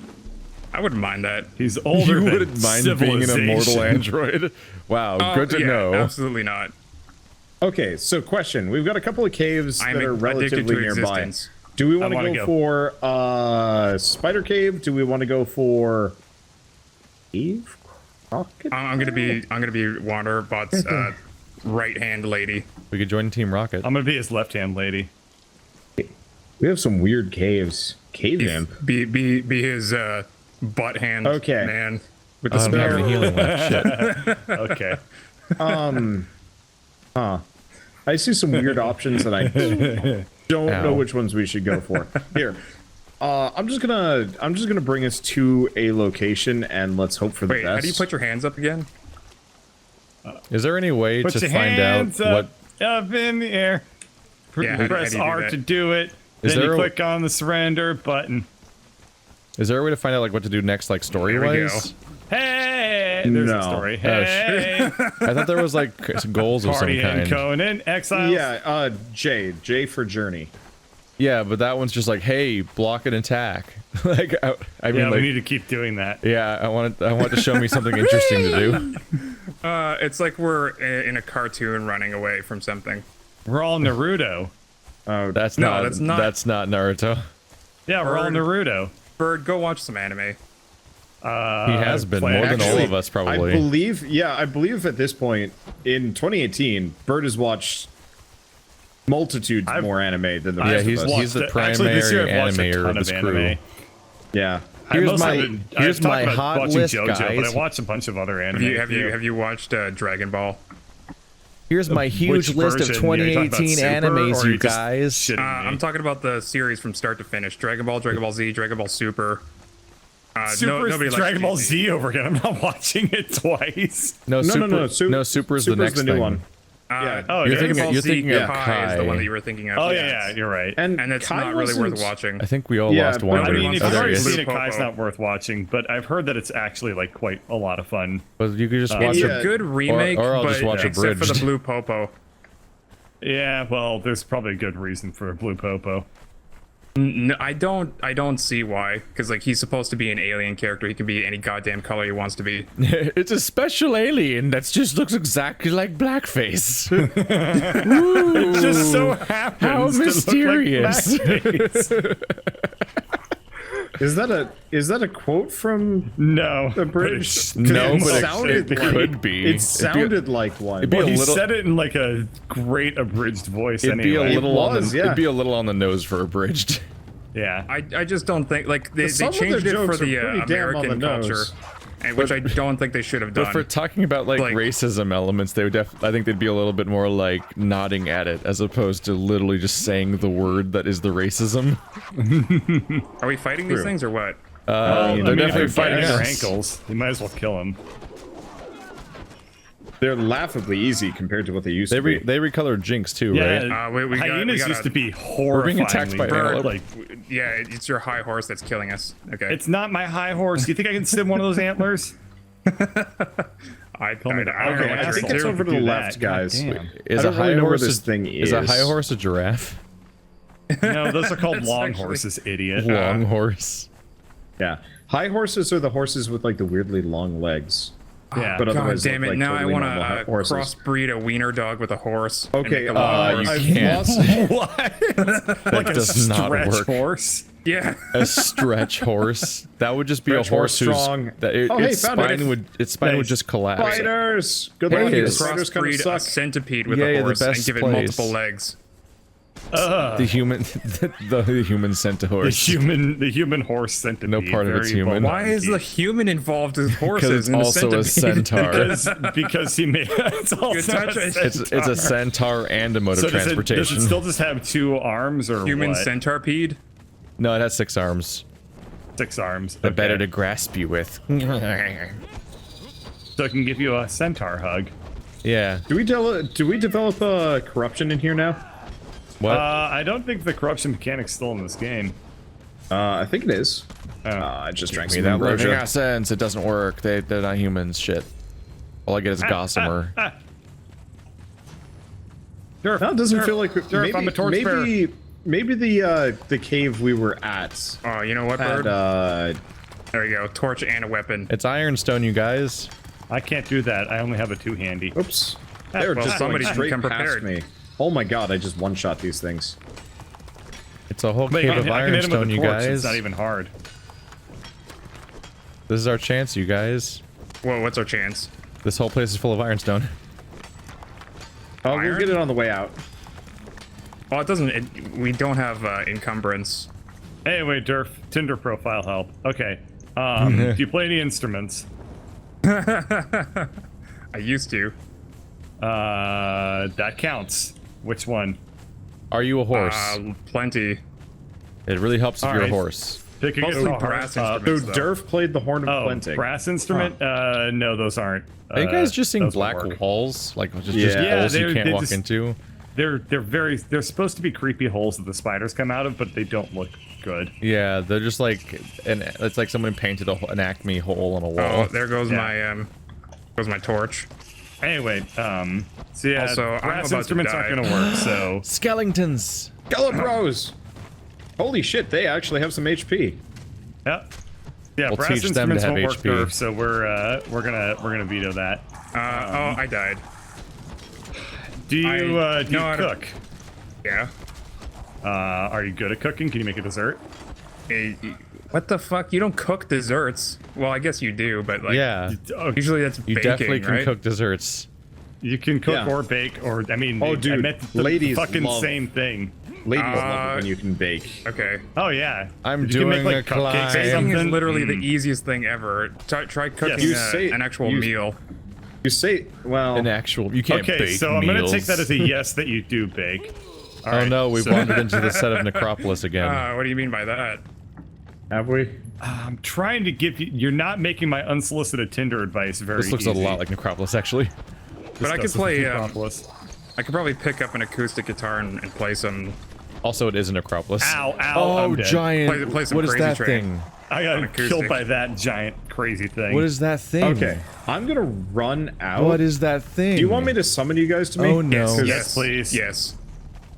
I wouldn't mind that. He's older You than wouldn't mind being an immortal civilization. android? Wow, Oh, good to yeah, know. Absolutely not. Okay, so question: we've got a couple of caves I'm that are addicted relatively to nearby. existence. Do we want to wanna go go. for Spider Cave? Do we want to go for Cave? Rocket? I'm gonna be Wanderbot's right hand lady. We could join Team Rocket. I'm gonna be his left-hand lady. We have some weird caves. Cave imp. Be his butt hand Okay. man with the I don't have spear. any healing left. Shit. Okay. I see some weird options that I don't know Ow. which ones we should go for. Here. I'm just gonna bring us to a location and let's hope for the Wait, best. how do you put your hands up again? Is there any way Put to your find out hands what? up in the air. Yeah, how Press do you do R that? to do it. Is Then there you a- click on the surrender button. Is there a way to find out like what to do next, like story Here we wise? Hey, there's No. a story. Oh, Hey, I thought there was like goals of some party and kind. Conan Exiles. Yeah, J for journey. Yeah, but that one's just like, hey, block and attack. like, I mean, Yeah, we like, need to keep doing that. yeah, I want to show me something interesting to do. It's like we're in a cartoon running away from something. We're all Naruto. Oh, That's No, not. that's not- That's not Naruto. Yeah, we're all Bird. Naruto. Bird, go watch some anime. He has been play- more than all actually, of us, I probably. believe at this point in 2018, Bird has watched multitudes more anime than the Yeah, rest he's of us. he's the watched it. Actually, this year primary I've watched a animator ton of this of crew. anime. Yeah. Here's I've here's talked my about hot watching list, JoJo, guys. but I watched a bunch of other anime. Have you watched Dragon Ball? Here's my huge Which list of version? Are you talking about 2018 Super, animes, or are you you just guys. shitting me? I'm talking about the series from start to finish: Dragon Ball, Dragon Ball Z, Dragon Ball Super. Super nobody likes Dragon Ball GT. Z over again. I'm not watching it twice. No, Super, no. Super is the next the new thing. one. Yeah. Oh, You're yeah. thinking, Dragon Ball Z of Kai is the Kai. one that you were thinking of. Oh yes. yeah, you're right. And it's Kai not really worth wasn't- watching. I think we all Yeah, lost but one. I I mean, mean, if oh, you've there already he is. seen it, Blue Kai's Popo. not worth watching. But I've heard that it's actually like quite a lot of fun. But you could just watch It's Yeah. a good remake, or I'll but just watch except for the abridged. Blue Popo. Yeah, well, there's probably a good reason for Blue Popo. No, I don't see why. Because like he's supposed to be an alien character. He can be any goddamn color he wants to be. It's a special alien that just looks exactly like blackface. It just so happens How to look like mysterious. blackface. Is that a quote from No, the but bridge? No, but it sounded could like, be. It sounded like one. it'd be well, a he little- said it in like a great abridged voice. It'd be a anyway. little on was, the. yeah. It'd be a little on the nose for abridged. Yeah. I just don't think like they Some of changed their it for jokes are the pretty damn on American the culture, nose. and which I don't think they should have done. But for talking about like racism elements, they would I think they'd be a little bit more like nodding at it as opposed to literally just saying the word that is the racism. Are we fighting these True. things or what? They're if definitely they're fighting biting their us. ankles. You might as well kill them. They're laughably easy compared to what they used They to be. they recolored Jinx too, Yeah, right? we hyenas got used a- to be We're being attacked horrifyingly by bird. antelope. Like, Yeah, it's your high horse that's killing us. Okay. it's not my high horse. You think I can sit in one of those antlers? I me don't the know Okay, what I you're think into. it's over to do the that. left, guys. God Is I don't a high really know where horse this a, thing is a high is. horse a giraffe? No, those are called That's long actually- horses, idiot. Long horse. Yeah. High horses are the horses with like the weirdly long legs. Yeah. But God otherwise damn it! look like Now I totally want normal to horses. crossbreed a wiener dog with a horse. and Okay, make a long horse. I've can't. lost. What? That a does not stretch work. horse? Yeah. A stretch horse. That would just be Stretch a horse who's strong. that Oh, hey, its found it. spine would Nice. just collapse. Spiders. Good Hey, luck. it's Spiders kind of Crossbreed a suck. centipede with Yay, a the horse and best give it place. multiple legs. The human, the human sent a horse. The human horse centipede. No part of it's very human. Why is the human involved with horses Because and it's also a centaur. because he made it's also touch a it. It's a centaur and a mode so of does transportation. it still just have 2 arms or human what? centipede? No, it has 6 arms. 6 arms. The better okay. to grasp you with. So it can give you a centaur hug. Yeah. Do we develop corruption in here now? What? I don't think the corruption mechanic's still in this game. I think it is. Oh. I just drank some Without living ambrosia. essence, it doesn't work. They're not humans. Shit. All I get is gossamer. Durf, No, it doesn't Durf, feel like Durf, I'm a torchbearer. maybe the cave we were at Oh, you know what, had Bird? There you go. Torch and a weapon. It's ironstone, you guys. I can't do that. I only have a 2-handy. oops. They're well, just somebody going should straight come past prepared. me. Oh my god, I just one-shot these things. It's a whole Wait, cave of I can hit him with ironstone, a you torch. It's guys. not even hard. This is our chance, you guys. Whoa, what's our chance? This whole place is full of ironstone. Oh, we'll Iron? get it on the way out. Well, it doesn't. We don't have encumbrance. Anyway, Durf, Tinder profile help. Okay. Do you play any instruments? I used to. That counts. Which one? Are you a horse? Plenty. It really helps if all you're right. a horse. Pick a Mostly guitar. brass So instruments. though. Durf played the Horn of Oh, Plenty. brass instrument? No, those aren't. Are you guys just seeing those won't black work. walls? Like just Yeah. holes you Yeah, can't they walk just- into? They're supposed to be creepy holes that the spiders come out of, but they don't look good. Yeah, they're just like it's like someone painted an Acme hole on a wall. Oh, there goes Yeah. my torch. Anyway, so yeah, Also, I'm brass about to instruments aren't die. gonna work, so Skeletons. Galabros! Holy shit, they actually have some HP. yeah. Yeah, We'll brass teach them to instruments have won't work, HP. Durf, so we're gonna veto that. Oh, I died. Do you no, I don't- cook? Yeah. Are you good at cooking? Can you make a dessert? What the fuck? You don't cook desserts. Well, I guess you do, but like, Yeah, Oh, usually that's you baking, definitely can right? cook desserts. you can cook Yeah. or bake, or I mean, Oh, I dude, meant the ladies fucking love- same thing. Ladies love it when you can bake. Okay. Oh yeah, I'm you can make, doing like, a cupcakes or climb. Baking is something. literally the easiest thing ever. Try cooking You say- an actual you- meal. You say, well, An actual, you can't Okay, bake so I'm meals. gonna take that as a yes that you do bake. All Oh right, no, we've so- wandered into the set of Necropolis again. What do you mean by that? have we? I'm trying to give you. You're not making my unsolicited Tinder advice very This looks easy. a lot like Necropolis, actually. But I could Discuss with play. Necropolis. I could probably pick up an acoustic guitar and play some. Also, it is a Necropolis. Ow, ow, Oh, I'm dead. giant! Play some What is Crazy that Train. thing? I got acoustic. killed by that giant crazy thing. What is that thing? Okay, I'm gonna run out. What is that thing? Do you want me to summon you guys to me? Oh, no. Yes, Yes, please. Yes.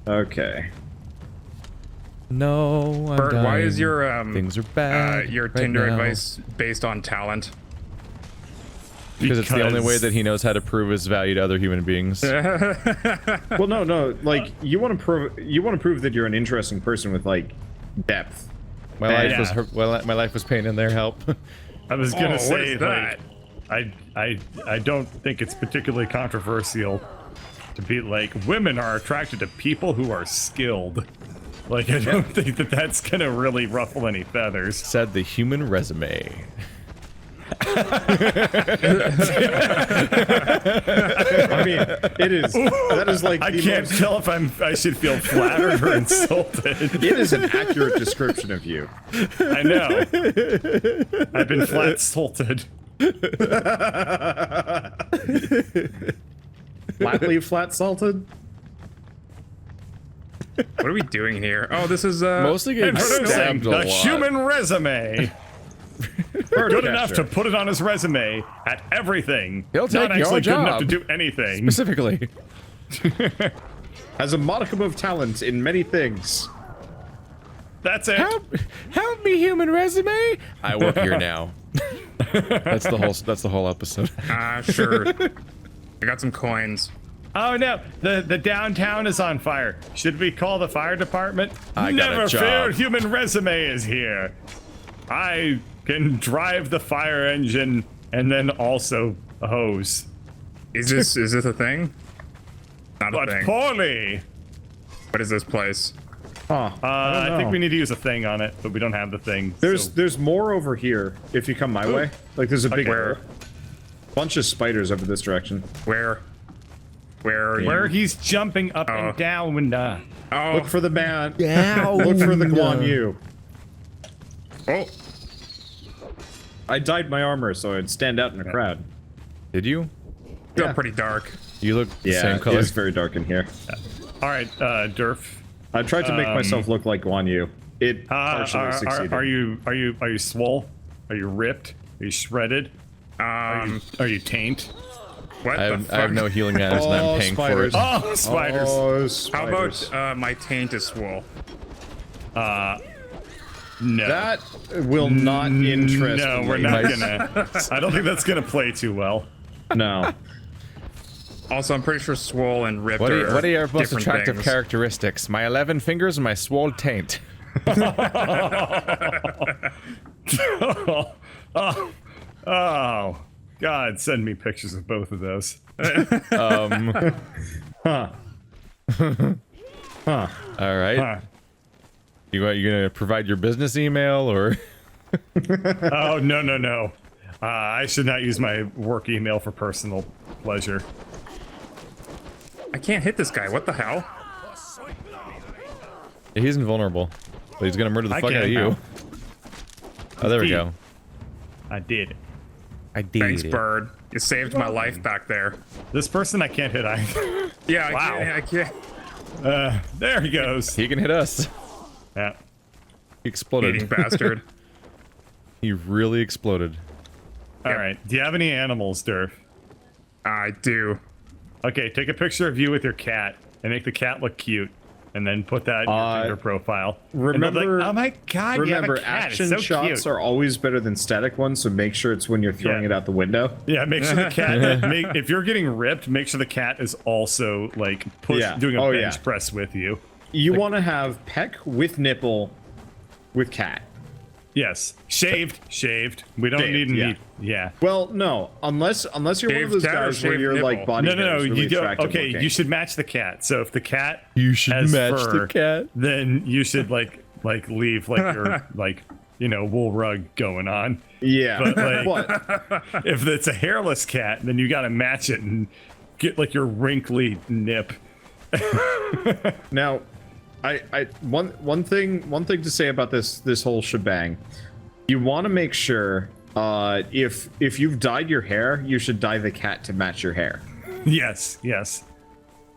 Okay. No, I'm Bert, why dying. is your Things are bad your right Tinder now. advice based on talent? Because it's the only way that he knows how to prove his value to other human beings. Well, no. Like you want to prove that you're an interesting person with like depth. My life Yeah. was my life was pain in their help. I was gonna what say is that? like, I don't think it's particularly controversial to be like women are attracted to people who are skilled. Like I don't think that that's gonna really ruffle any feathers. Said the human resume. I mean, it is. That is like I the can't most- tell if I should feel flattered or insulted. It is an accurate description of you. I know. I've been flat salted. Flatly flat salted. What are we doing here? Oh, this is Mostly getting Introducing stabbed a the lot. human resume. Good enough to put it on his resume at everything. He'll take Not your actually good enough to job. do anything. Specifically. Has a modicum of talent in many things. That's it. Help me, human resume. I work here now. That's the whole episode. sure. I got some coins. Oh no, the downtown is on fire. Should we call the fire department? I got a Never fear, job. human resume is here. I can drive the fire engine and then also a hose. Is this a thing? Not a But thing. poorly. What is this place? Huh. I think we need to use a thing on it, but we don't have the thing. There's more over here if you come my way. Like there's a big Where? bunch of spiders over this direction. Where are you? Where he's jumping up and down when Oh, Look for the man. Down. Look for the Guan Yu. oh, I dyed my armor so I'd stand out in a crowd. Did you? still Yeah. pretty dark. You look the Yeah, same color. it's very dark in here. All right, Durf. I tried to make myself look like Guan Yu. It partially succeeded. Are you swole? Are you ripped? Are you shredded? Are you taint? What I the have, fuck? I have no healing items and I'm paying spiders. for it. Oh, spiders. Oh, How spiders. about my taint is swole? No. That will not interest No, me. we're not Nice. gonna. I don't think that's gonna play too well. No. Also, I'm pretty sure swole and ripped What are are your most different attractive things. characteristics? My 11 fingers and my swole taint. Oh, God, send me pictures of both of those. Huh. All right. Huh. You gonna provide your business email or? Oh, no. I should not use my work email for personal pleasure. I can't hit this guy. What the hell? He's invulnerable, but he's gonna murder the I fuck out of can't. you. Oh, there we Deep. go. I did it. I did. Thanks, it. bird. You saved my life back there. This person I can't hit either. Yeah, Wow. I can't. There he goes. He can hit us. Yeah. He exploded. Eating bastard. He really exploded. All Yep. right. Do you have any animals, Durf? I do. Okay, take a picture of you with your cat and make the cat look cute, and then put that in your Tinder profile. And they'll be Remember, like, oh my God, you have remember a cat. action It's so shots cute. are always better than static ones, so make sure it's when you're throwing Yeah. it out the window. Yeah, make sure the cat. If you're getting ripped, make sure the cat is also like Yeah. doing a Oh, bench yeah. press with you. You want to have peck with nipple with cat. Yes, shaved. We don't Shaved, need yeah. meat. Yeah. Well, no, unless you're one of Shaved those cat or guys where shaved you're like nipple? body No. hair is really You go. attractive Okay, looking. you should match the cat. So if the cat You should has match fur, the cat. then you should like leave like your wool rug going on. Yeah, But, like- but If it's a hairless cat, then you got to match it and get like your wrinkly nip. now, one thing to say about this whole shebang, you want to make sure if you've dyed your hair, you should dye the cat to match your hair. Yes.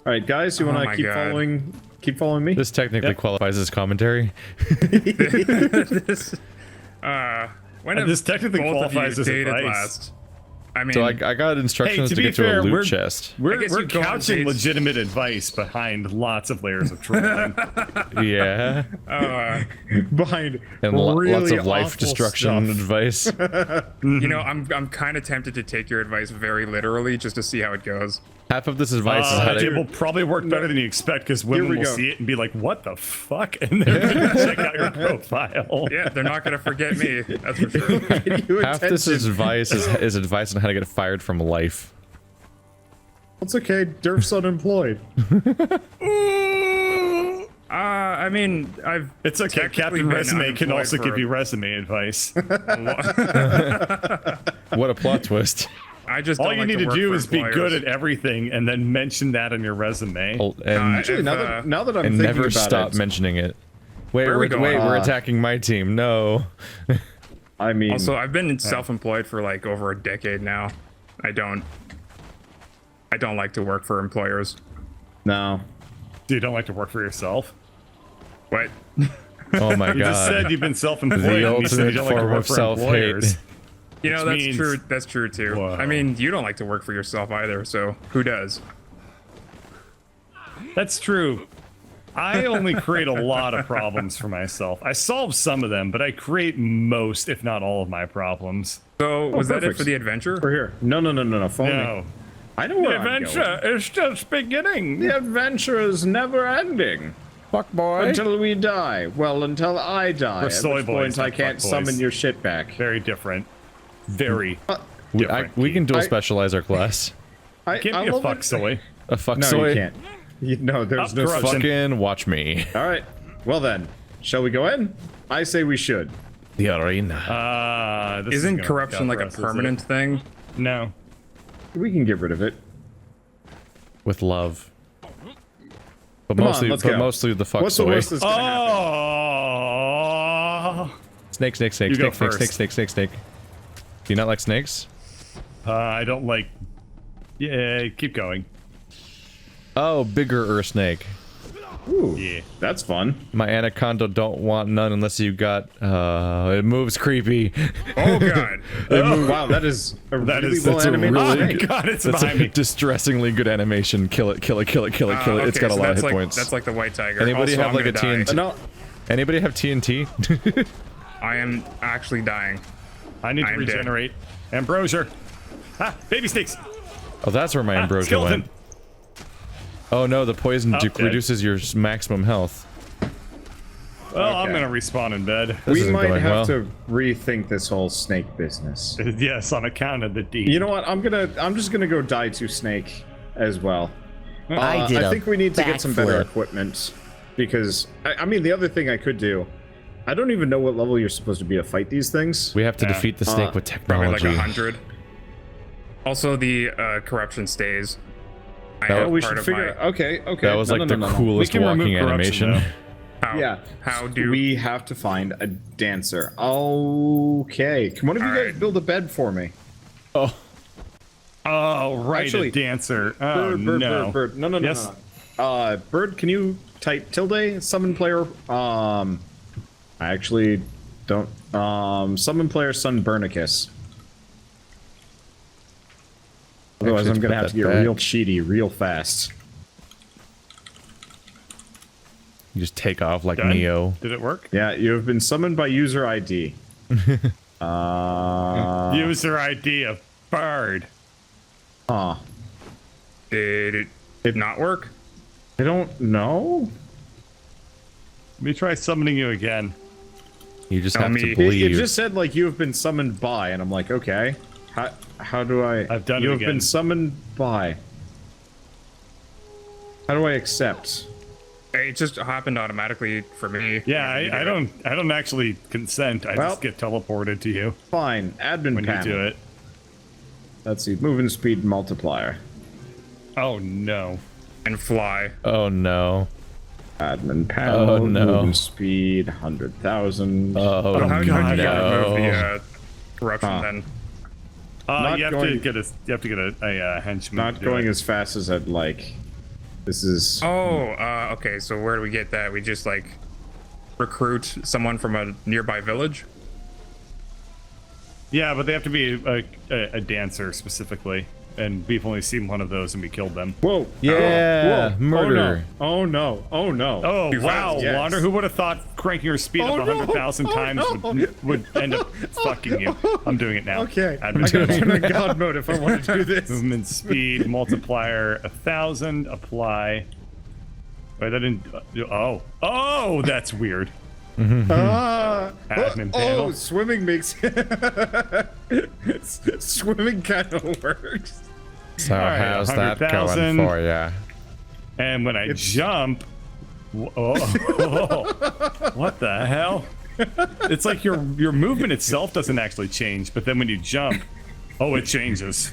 All right, guys, you want my to keep God. following me? This technically Yep. qualifies as commentary. When have This technically both of you qualifies as dated advice. last? I mean, So I got instructions to to be get to fair, a loot we're- chest. I We're guess you go on couching dates. legitimate advice behind lots of layers of trolling. Yeah. Behind And really lots of life awful destruction stuff. advice. you know, I'm kind of tempted to take your advice very literally just to see how it goes. Half of this advice is how It to. will probably work better than you expect because women we will go. see it and be like, "What the fuck?" and they're gonna check out your profile. Yeah, they're not gonna forget me. That's for sure. You Half this attention. advice is advice on how to get fired from life. It's okay. Durf's unemployed. I mean, I've It's okay. technically Captain been Resume can unemployed also for give you resume advice. What a plot twist. I just All don't you like need to to work do for is be good employers. at everything and then mention that on your resume. Oh, and Actually, now that I'm and thinking never about stop it, mentioning it. Wait, Where are we going? we're attacking my team. No. I mean, Also, I've been self-employed for like over a decade now. I don't like to work for employers. no. So you don't like to work for yourself? What? Oh my You just said god. you've been self-employed. The and you said you ultimate don't like to form work of for self-hate. employers. You know, Which that's means- true. That's true too. Whoa. I mean, you don't like to work for yourself either, so who does? That's true. I only create a lot of problems for myself. I solve some of them, but I create most, if not all, of my problems. So was that it perfect. for the adventure? We're here. No. Follow No. me. I know where I'm going. is just beginning. The adventure is never ending. Fuck boy. Until we die. Well, until I die. We're At soy which boys, point I not can't fuck boys. summon your shit back. Very different. Very We different. can dual I- specialize our class. I Can't be a love fuck it. soy. A fuck No, soy. you can't. there's no corruption. Fucking watch me. All right. Well then, shall we go in? I say we should. The arena. This is Isn't gonna corruption work like out a for us, permanent thing? is it? No. We can get rid of it. With love. But Come on, mostly, let's go. mostly the fuck What's the soy. worst that's gonna happen? Oh. Snake, snake, snake, You go snake, snake, first. snake, snake, snake, snake. Do you not like snakes? I don't like. Yeah, keep going. Oh, bigger snake. Ooh, Yeah. that's fun. My anaconda don't want none unless you got. It moves creepy. Oh god. Wow, that is a That really is- well that's a animated really snake. good- God, it's That's behind a me. distressingly good animation. Kill it, kill it, kill it, kill it, kill it. It's Okay, got a so lot of that's hit like, points. That's like the white tiger. Anybody Also, have I'm like a gonna die. TNT? No, Anybody have TNT? I am actually dying. I need to I am dead. regenerate. Ambrosia. Ah, baby snakes. Oh, that's where my ambrosia skeleton. went. Oh no, the poison dead. reduces your maximum health. Well, I'm Okay. gonna respawn in bed. This we isn't might going have well. to rethink this whole snake business. Yes, on account of the D. You know what? I'm just gonna go die to snake as well. I did I a think we need to get some better backflip. equipment because I mean the other thing I could do. I don't even know what level you're supposed to be to fight these things. We have to Yeah. defeat the snake with Probably like technology. 100. Also, the corruption stays. I That have Oh, we part should of figure. my- Okay. That was like the We coolest can remove walking corruption, animation. though. How, Yeah. How do we have to find a dancer? Okay. Can one of you guys Alright. build a bed for me? Oh, Oh, right, Actually, a dancer. Oh, no. Bird. No. Yes? Bird, can you type tilde summon player? I actually don't. Summon player Sunburnicus. Otherwise, Actually, I'm gonna put have to that get back. real cheaty real fast. you just take off like Done? Neo. Did it work? Yeah, you have been summoned by user ID. User ID of bird. Huh. Did it not work? I don't know. Let me try summoning you again. You just Tell have me. to It believe. It just said like you have been summoned by, and I'm like, okay. How do I? I've done You it have again. been summoned by. How do I accept? It just happened automatically for me. Yeah, when you I did it. don't actually consent. I Well- just get teleported to you Fine. Admin when panel. you do it. Let's see. Movement speed multiplier. Oh no. And fly. Oh no. Admin panel. Oh, no. Movement speed 100,000. Oh, How did you no. remove the corruption Huh. then? Not You have going- to get a henchman. Not to do going it. as fast as I'd like. This is. Oh, okay. So where do we get that? We just like recruit someone from a nearby village. Yeah, but they have to be a dancer specifically, and we've only seen one of those, and we killed them. Whoa. Yeah, Whoa. murder. Oh no. Oh no. Oh Too wow, fast, yes. Wander! Who would have thought cranking your speed Oh, up no. 100,000 Oh, times no. would end up fucking you? I'm doing it now. Okay. Admin I gotta panel. turn on God mode if I want to do this. Movement speed multiplier 1,000. Apply. Wait, that didn't. Oh, that's weird. Admin panel. Oh, swimming makes swimming kind of works. So right, how's that going 100,000. for ya? And when I jump, what the hell? It's like your movement itself doesn't actually change, but then when you jump, it changes.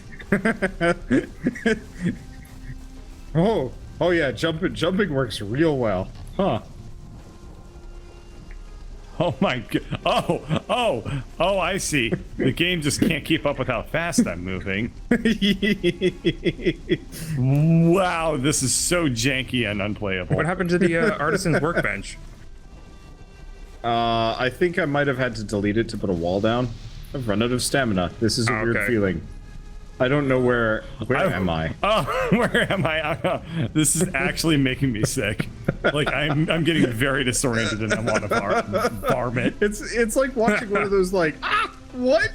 Oh yeah, jumping works real well. Huh. Oh my god! Oh! I see. The game just can't keep up with how fast I'm moving. Wow, this is so janky and unplayable. What happened to the artisan's workbench? I think I might have had to delete it to put a wall down. I've run out of stamina. This is a weird Okay. feeling. I don't know where am I? Oh, where am I? This is actually making me sick. Like I'm getting very disoriented and I want to vomit. It's like watching one of those like what?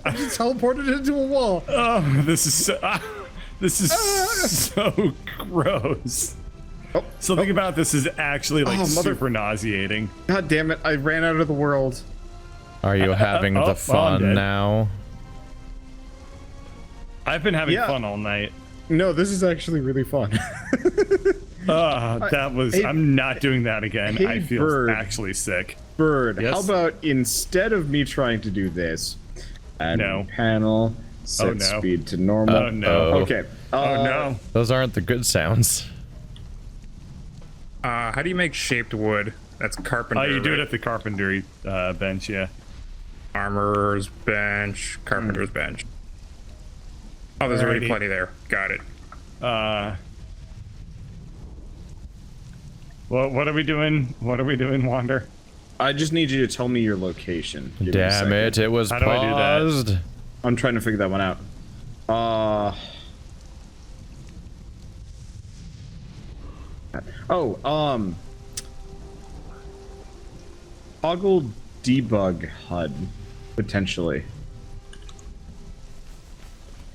I just teleported into a wall. Oh, this is so gross. Something about this is actually like Oh, mother- super nauseating. God damn it! I ran out of the world. Are you having I'm the dead. fun now? I've been having Yeah. fun all night. No, this is actually really fun. That was. Hey, I'm not doing that again. hey, I feel Bird. actually sick. Bird, Yes? how about instead of me trying to do this, add No. panel, set no. speed to normal. Oh no. Okay. Oh no. Those aren't the good sounds. How do you make shaped wood? That's carpenter. Oh, you do it right? at the carpentry bench, yeah. Armorer's bench, carpenter's bench. Oh, there's already Alrighty. plenty there. Got it. Well, what are we doing? What are we doing, Wander? I just need you to tell me your location. Give me a Damn second. it, it was How do I do that? paused. I'm trying to figure that one out. Toggle debug HUD, potentially.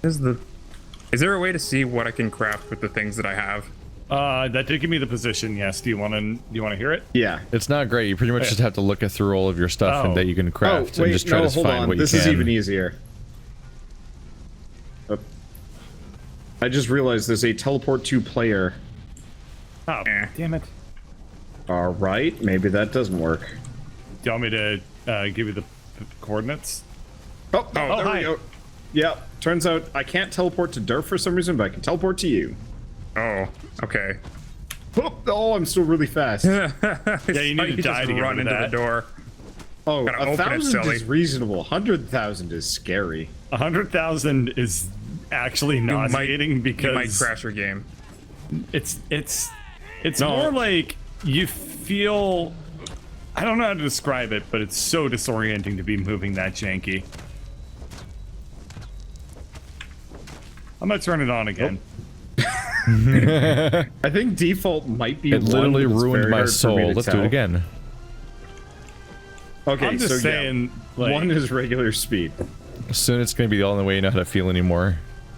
Is there a way to see what I can craft with the things that I have? That did give me the position. Yes. Do you want to hear it? Yeah. It's not great. You pretty much just have to look through all of your stuff and Oh. that you can craft Oh, wait, and just try no, to hold find on. what This you can. is even easier. Oh. I just realized there's a teleport to player. Oh, damn it. All right, maybe that doesn't work. Do you want me to give you the coordinates? Oh, there hi. we go. Yeah, turns out I can't teleport to Durf for some reason, but I can teleport to you. Oh, okay. Oh, I'm still really fast. Yeah, you need to just die to get run rid of into that. the door. Oh, Gotta open it, 1,000 silly. is reasonable. 100,000 is scary. 100,000 is actually nauseating because You might crash your game. it's No. more like you feel. I don't know how to describe it, but it's so disorienting to be moving that janky. I'm gonna turn it on again. I think default might be It literally one, but it's ruined very my hard for me soul. to Let's do tell. it again. Okay, I'm just so saying, like, one is regular speed. Soon it's gonna be the only way you know how to feel anymore.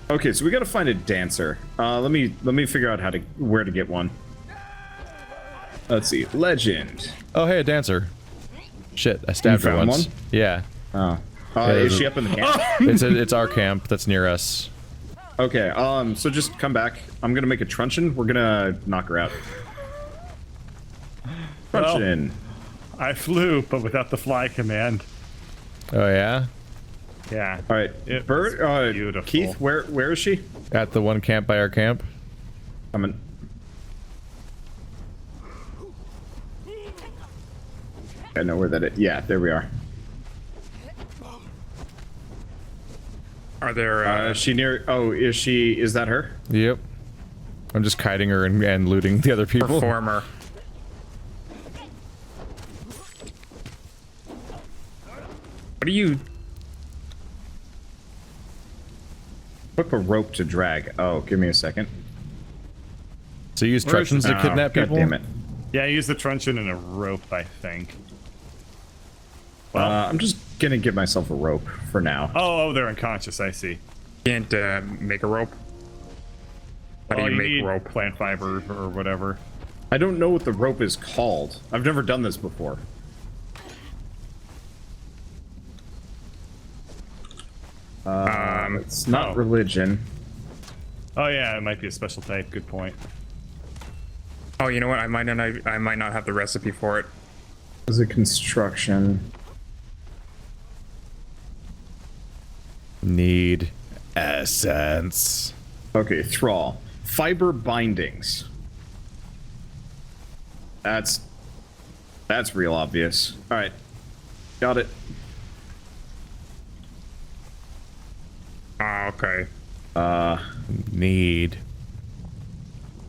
Okay, so we gotta find a dancer. Let me figure out where to get one. Let's see, legend. Oh, hey, a dancer. Shit, I stabbed her found once. one? Yeah. Oh, there's is she a- up in the camp? It's our camp that's near us. Okay, so just come back. I'm gonna make a truncheon. We're gonna knock her out. Well- Truncheon. I flew, but without the fly command. Oh, yeah? Yeah. All right, It Bert. was beautiful. Keith, where is she? At the one camp by our camp? Coming. I know where that is. Yeah, there we are. Are there? Is she near? Oh, is she? Is that her? Yep. I'm just kiting her and looting the other people. performer? What do you? Equip a rope to drag. Oh, give me a second. So you use Where is truncheons to Oh, kidnap God people? damn it. Yeah, I used the truncheon and a rope, I think. I'm just gonna give myself a rope for now. Oh, they're unconscious. I see. Can't make a rope. How do Oh, you you make need rope? plant fiber or whatever. I don't know what the rope is called. I've never done this before. It's not oh. religion. Oh yeah, it might be a special type. Good point. Oh, you know what? I might not have the recipe for it. Is it construction? Need essence. Okay, thrall. Fiber bindings. That's real obvious. All right, got it. Oh, okay. Need.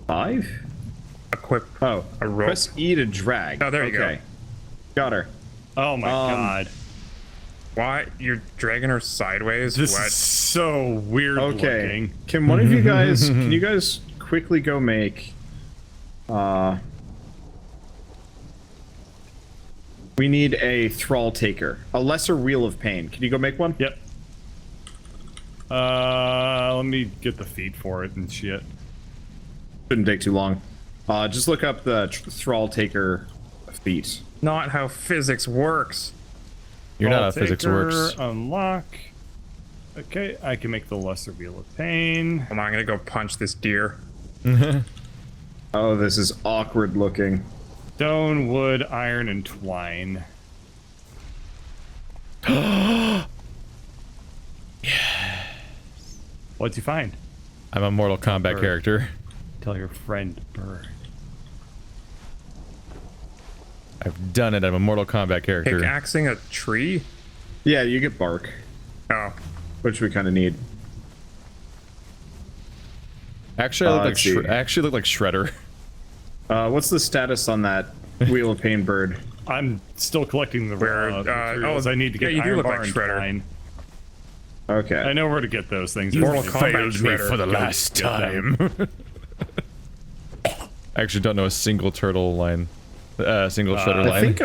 5? Equip Oh, a rope. press E to drag. Oh, there you go. Got her. Oh my god. Why? You're dragging her sideways? This What? is so weird Okay. looking. Can one of you guys? Can you guys quickly go make? We need a thrall taker, a lesser wheel of pain. Can you go make one? Yep. Let me get the feed for it and shit. Shouldn't take too long. Just look up the thrall taker feat. Not how physics works. You're not how Taker, physics works. Unlock. Okay, I can make the lesser wheel of pain. Hold on, I'm gonna go punch this deer. Oh, this is awkward looking. Stone, wood, iron, and twine. What'd you find? I'm a Mortal Kombat character. Tell your friend Bird. I've done it. I'm a Mortal Kombat character. Pickaxing a tree? Yeah, you get bark, Oh. which we kind of need. Actually, I let's see. look like Shredder. What's the status on that Wheel of Pain bird? I'm still collecting the materials. oh, I need to yeah, get you do iron look bar like and Shredder. twine. Okay. I know where to get those things. Mortal It's- Kombat Failed me Shredder. for the last time. I actually don't know a single turtle line. Single Shredder I line. think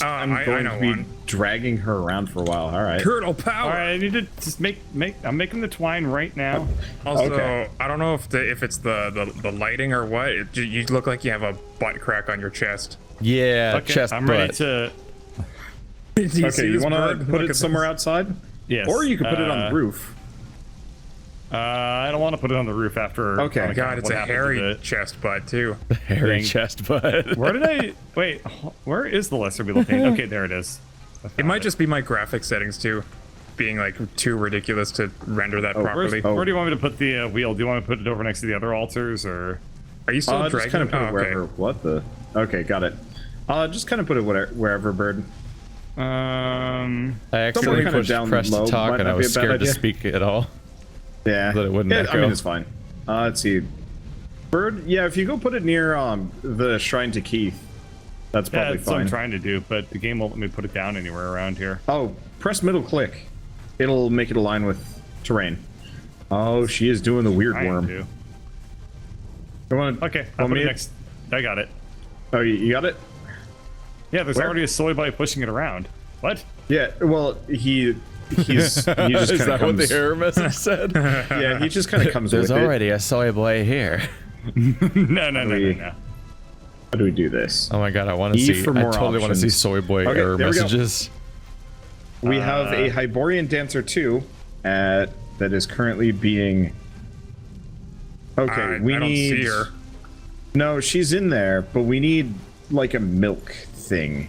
I'm I going know to be one. dragging her around for a while. All right. Turtle power! Alright, I need to just make. I'm making the twine right now. Also, Okay. I don't know if it's the lighting or what. You look like you have a butt crack on your chest. Yeah, Okay, chest I'm butt. ready to. Do you Okay, see you this want bird? to put Look it at somewhere this. outside? Yes. Or you could put it on the roof. I don't want to put it on the roof after. Okay. on account God, of it's what a happened to hairy the- chest butt too. Hairy thing. chest butt. Where did I wait? Where is the lesser wheel of pain? Okay, there it is. It might just be my graphic settings too, being like too ridiculous to render that Oh, properly. oh. Where do you want me to put the wheel? Do you want me to put it over next to the other altars, or? Are you still Just dragging? kind of put Oh, it okay. wherever. What the? Okay, got it. Just kind of put it wherever, bird. I Somewhere actually kinda pushed down press low to talk might and I not be was a bad scared to idea. speak at all. Yeah. That it wouldn't I echo. mean, it's fine. Let's see. Bird, yeah, if you go put it near the Shrine to Keith, that's Yeah, probably that's what I'm fine. trying to do, but the game won't let me put it down anywhere around here. Oh, press middle click. It'll make it align with terrain. Oh, she is doing the weird I am worm. too. You want Okay, I'll want put me it to- next. I got it. Oh, you got it? Yeah, there's Where? already a soy boy pushing it around. What? Yeah. Well, he just Is kind of that what comes. the error message said? Yeah, he just kind of comes There's with it. already a soy boy here. No. How do we do this? Oh my god, I want to E see. for I more totally want to see options. soy boy Okay, error there we go. messages. We have a Hyborian Dancer 2 that is currently being. Okay, we I don't need. see her. No, she's in there, but we need like a milk thing.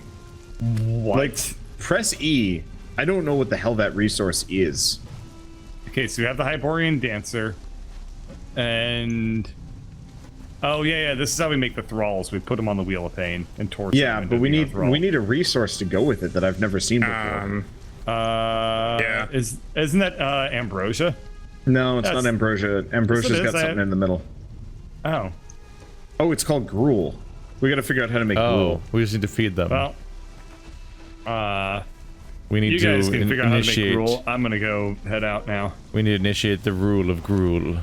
What? Like, press E. I don't know what the hell that resource is. Okay, so we have the Hyborian Dancer, and oh yeah, this is how we make the thralls. We put them on the Wheel of Pain and torture. Yeah, them but into we being a need thrall. a resource to go with it that I've never seen before. Yeah. Isn't that ambrosia? No, it's That's- not ambrosia. Ambrosia's Yes, it got is. something in the middle. Oh, Oh, it's called gruel. We got to figure out how to make Oh, gruel. we just need to feed them. well, we need you to guys can figure out how to make initiate. gruel. I'm gonna go head out now. We need to initiate the rule of gruel.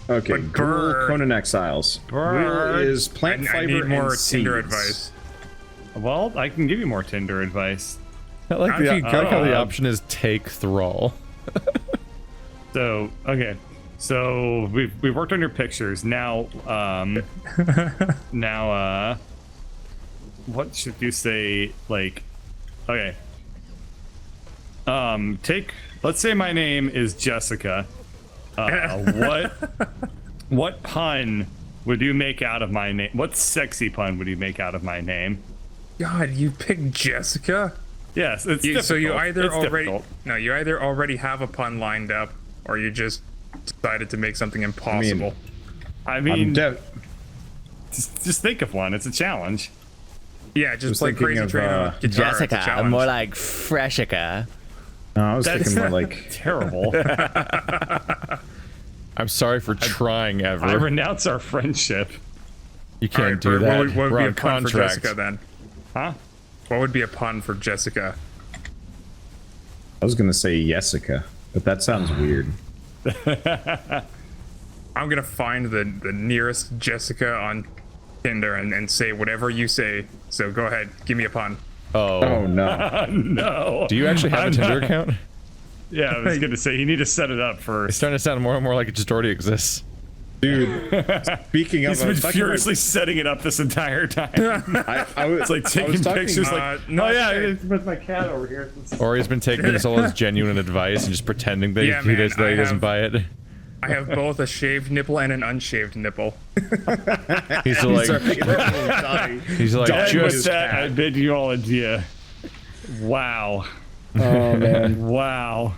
Okay, But gruel, Bird- Conan Exiles. Gruel Bird. is plant I fiber need more and Tinder seeds. advice. Well, I can give you more Tinder advice. I like, How'd the, you I like how the go? option is take thrall. So so we've worked on your pictures. Now what should you say? Like, okay. Let's say my name is Jessica. What pun would you make out of my name? What sexy pun would you make out of my name? God, you picked Jessica. Yes, it's So you difficult. either It's already difficult. you either already have a pun lined up, or you just decided to make something impossible. I I'm mean, de- just think of one. It's a challenge. Yeah, just was play thinking Crazy of, Train on guitar. It's a Jessica, challenge. more like Freshica. No, I was That's thinking more like. terrible. I'm sorry for trying I ever. renounce our friendship. You All can't right, do Bert, that. What would We're be a on pun for contract. Jessica then? Huh? What would be a pun for Jessica? I was gonna say Jessica, but that sounds weird. I'm gonna find the nearest Jessica on Tinder and say whatever you say. So go ahead, give me a pun. Oh no! No. Do you actually have a I'm Tinder not- account? Yeah, I was gonna say you need to set it up It's first. starting to sound more and more like it just already exists. Dude, speaking of, He's been furiously setting it up this entire time. It's like taking pictures, like, oh yeah, with my cat over here. Or he's been taking this all as genuine advice and just pretending that Yeah, he man, doesn't buy it. I have both a shaved nipple and an unshaved nipple. He's like, he's like, And with just that, I bid you all adieu. Wow. Oh man. Wow.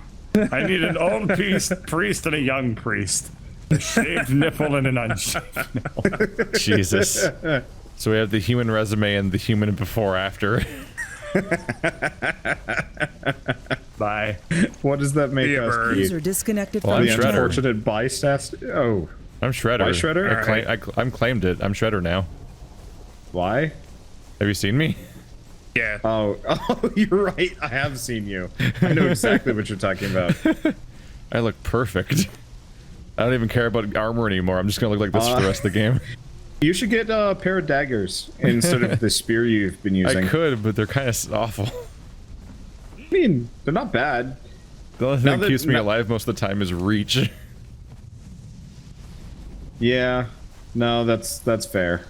I need an old priest and a young priest. A shaved nipple and an unshaved nipple. Jesus. So we have the human resume and the human before after. Bye. What does that make Be a us? bird. Keith? User disconnected Well, from I'm the The Shredder. unfortunate bystander. Oh, I'm Shredder. Why Shredder? I'm claimed it. I'm Shredder now. why? Have you seen me? Yeah. Oh, you're right. I have seen you. I know exactly what you're talking about. I look perfect. I don't even care about armor anymore. I'm just gonna look like this for the rest of the game. You should get a pair of daggers instead of the spear you've been using. I could, but they're kind of awful. I mean, they're not bad. The only thing Now that that- keeps me now- alive most of the time is reach. Yeah. No, that's fair.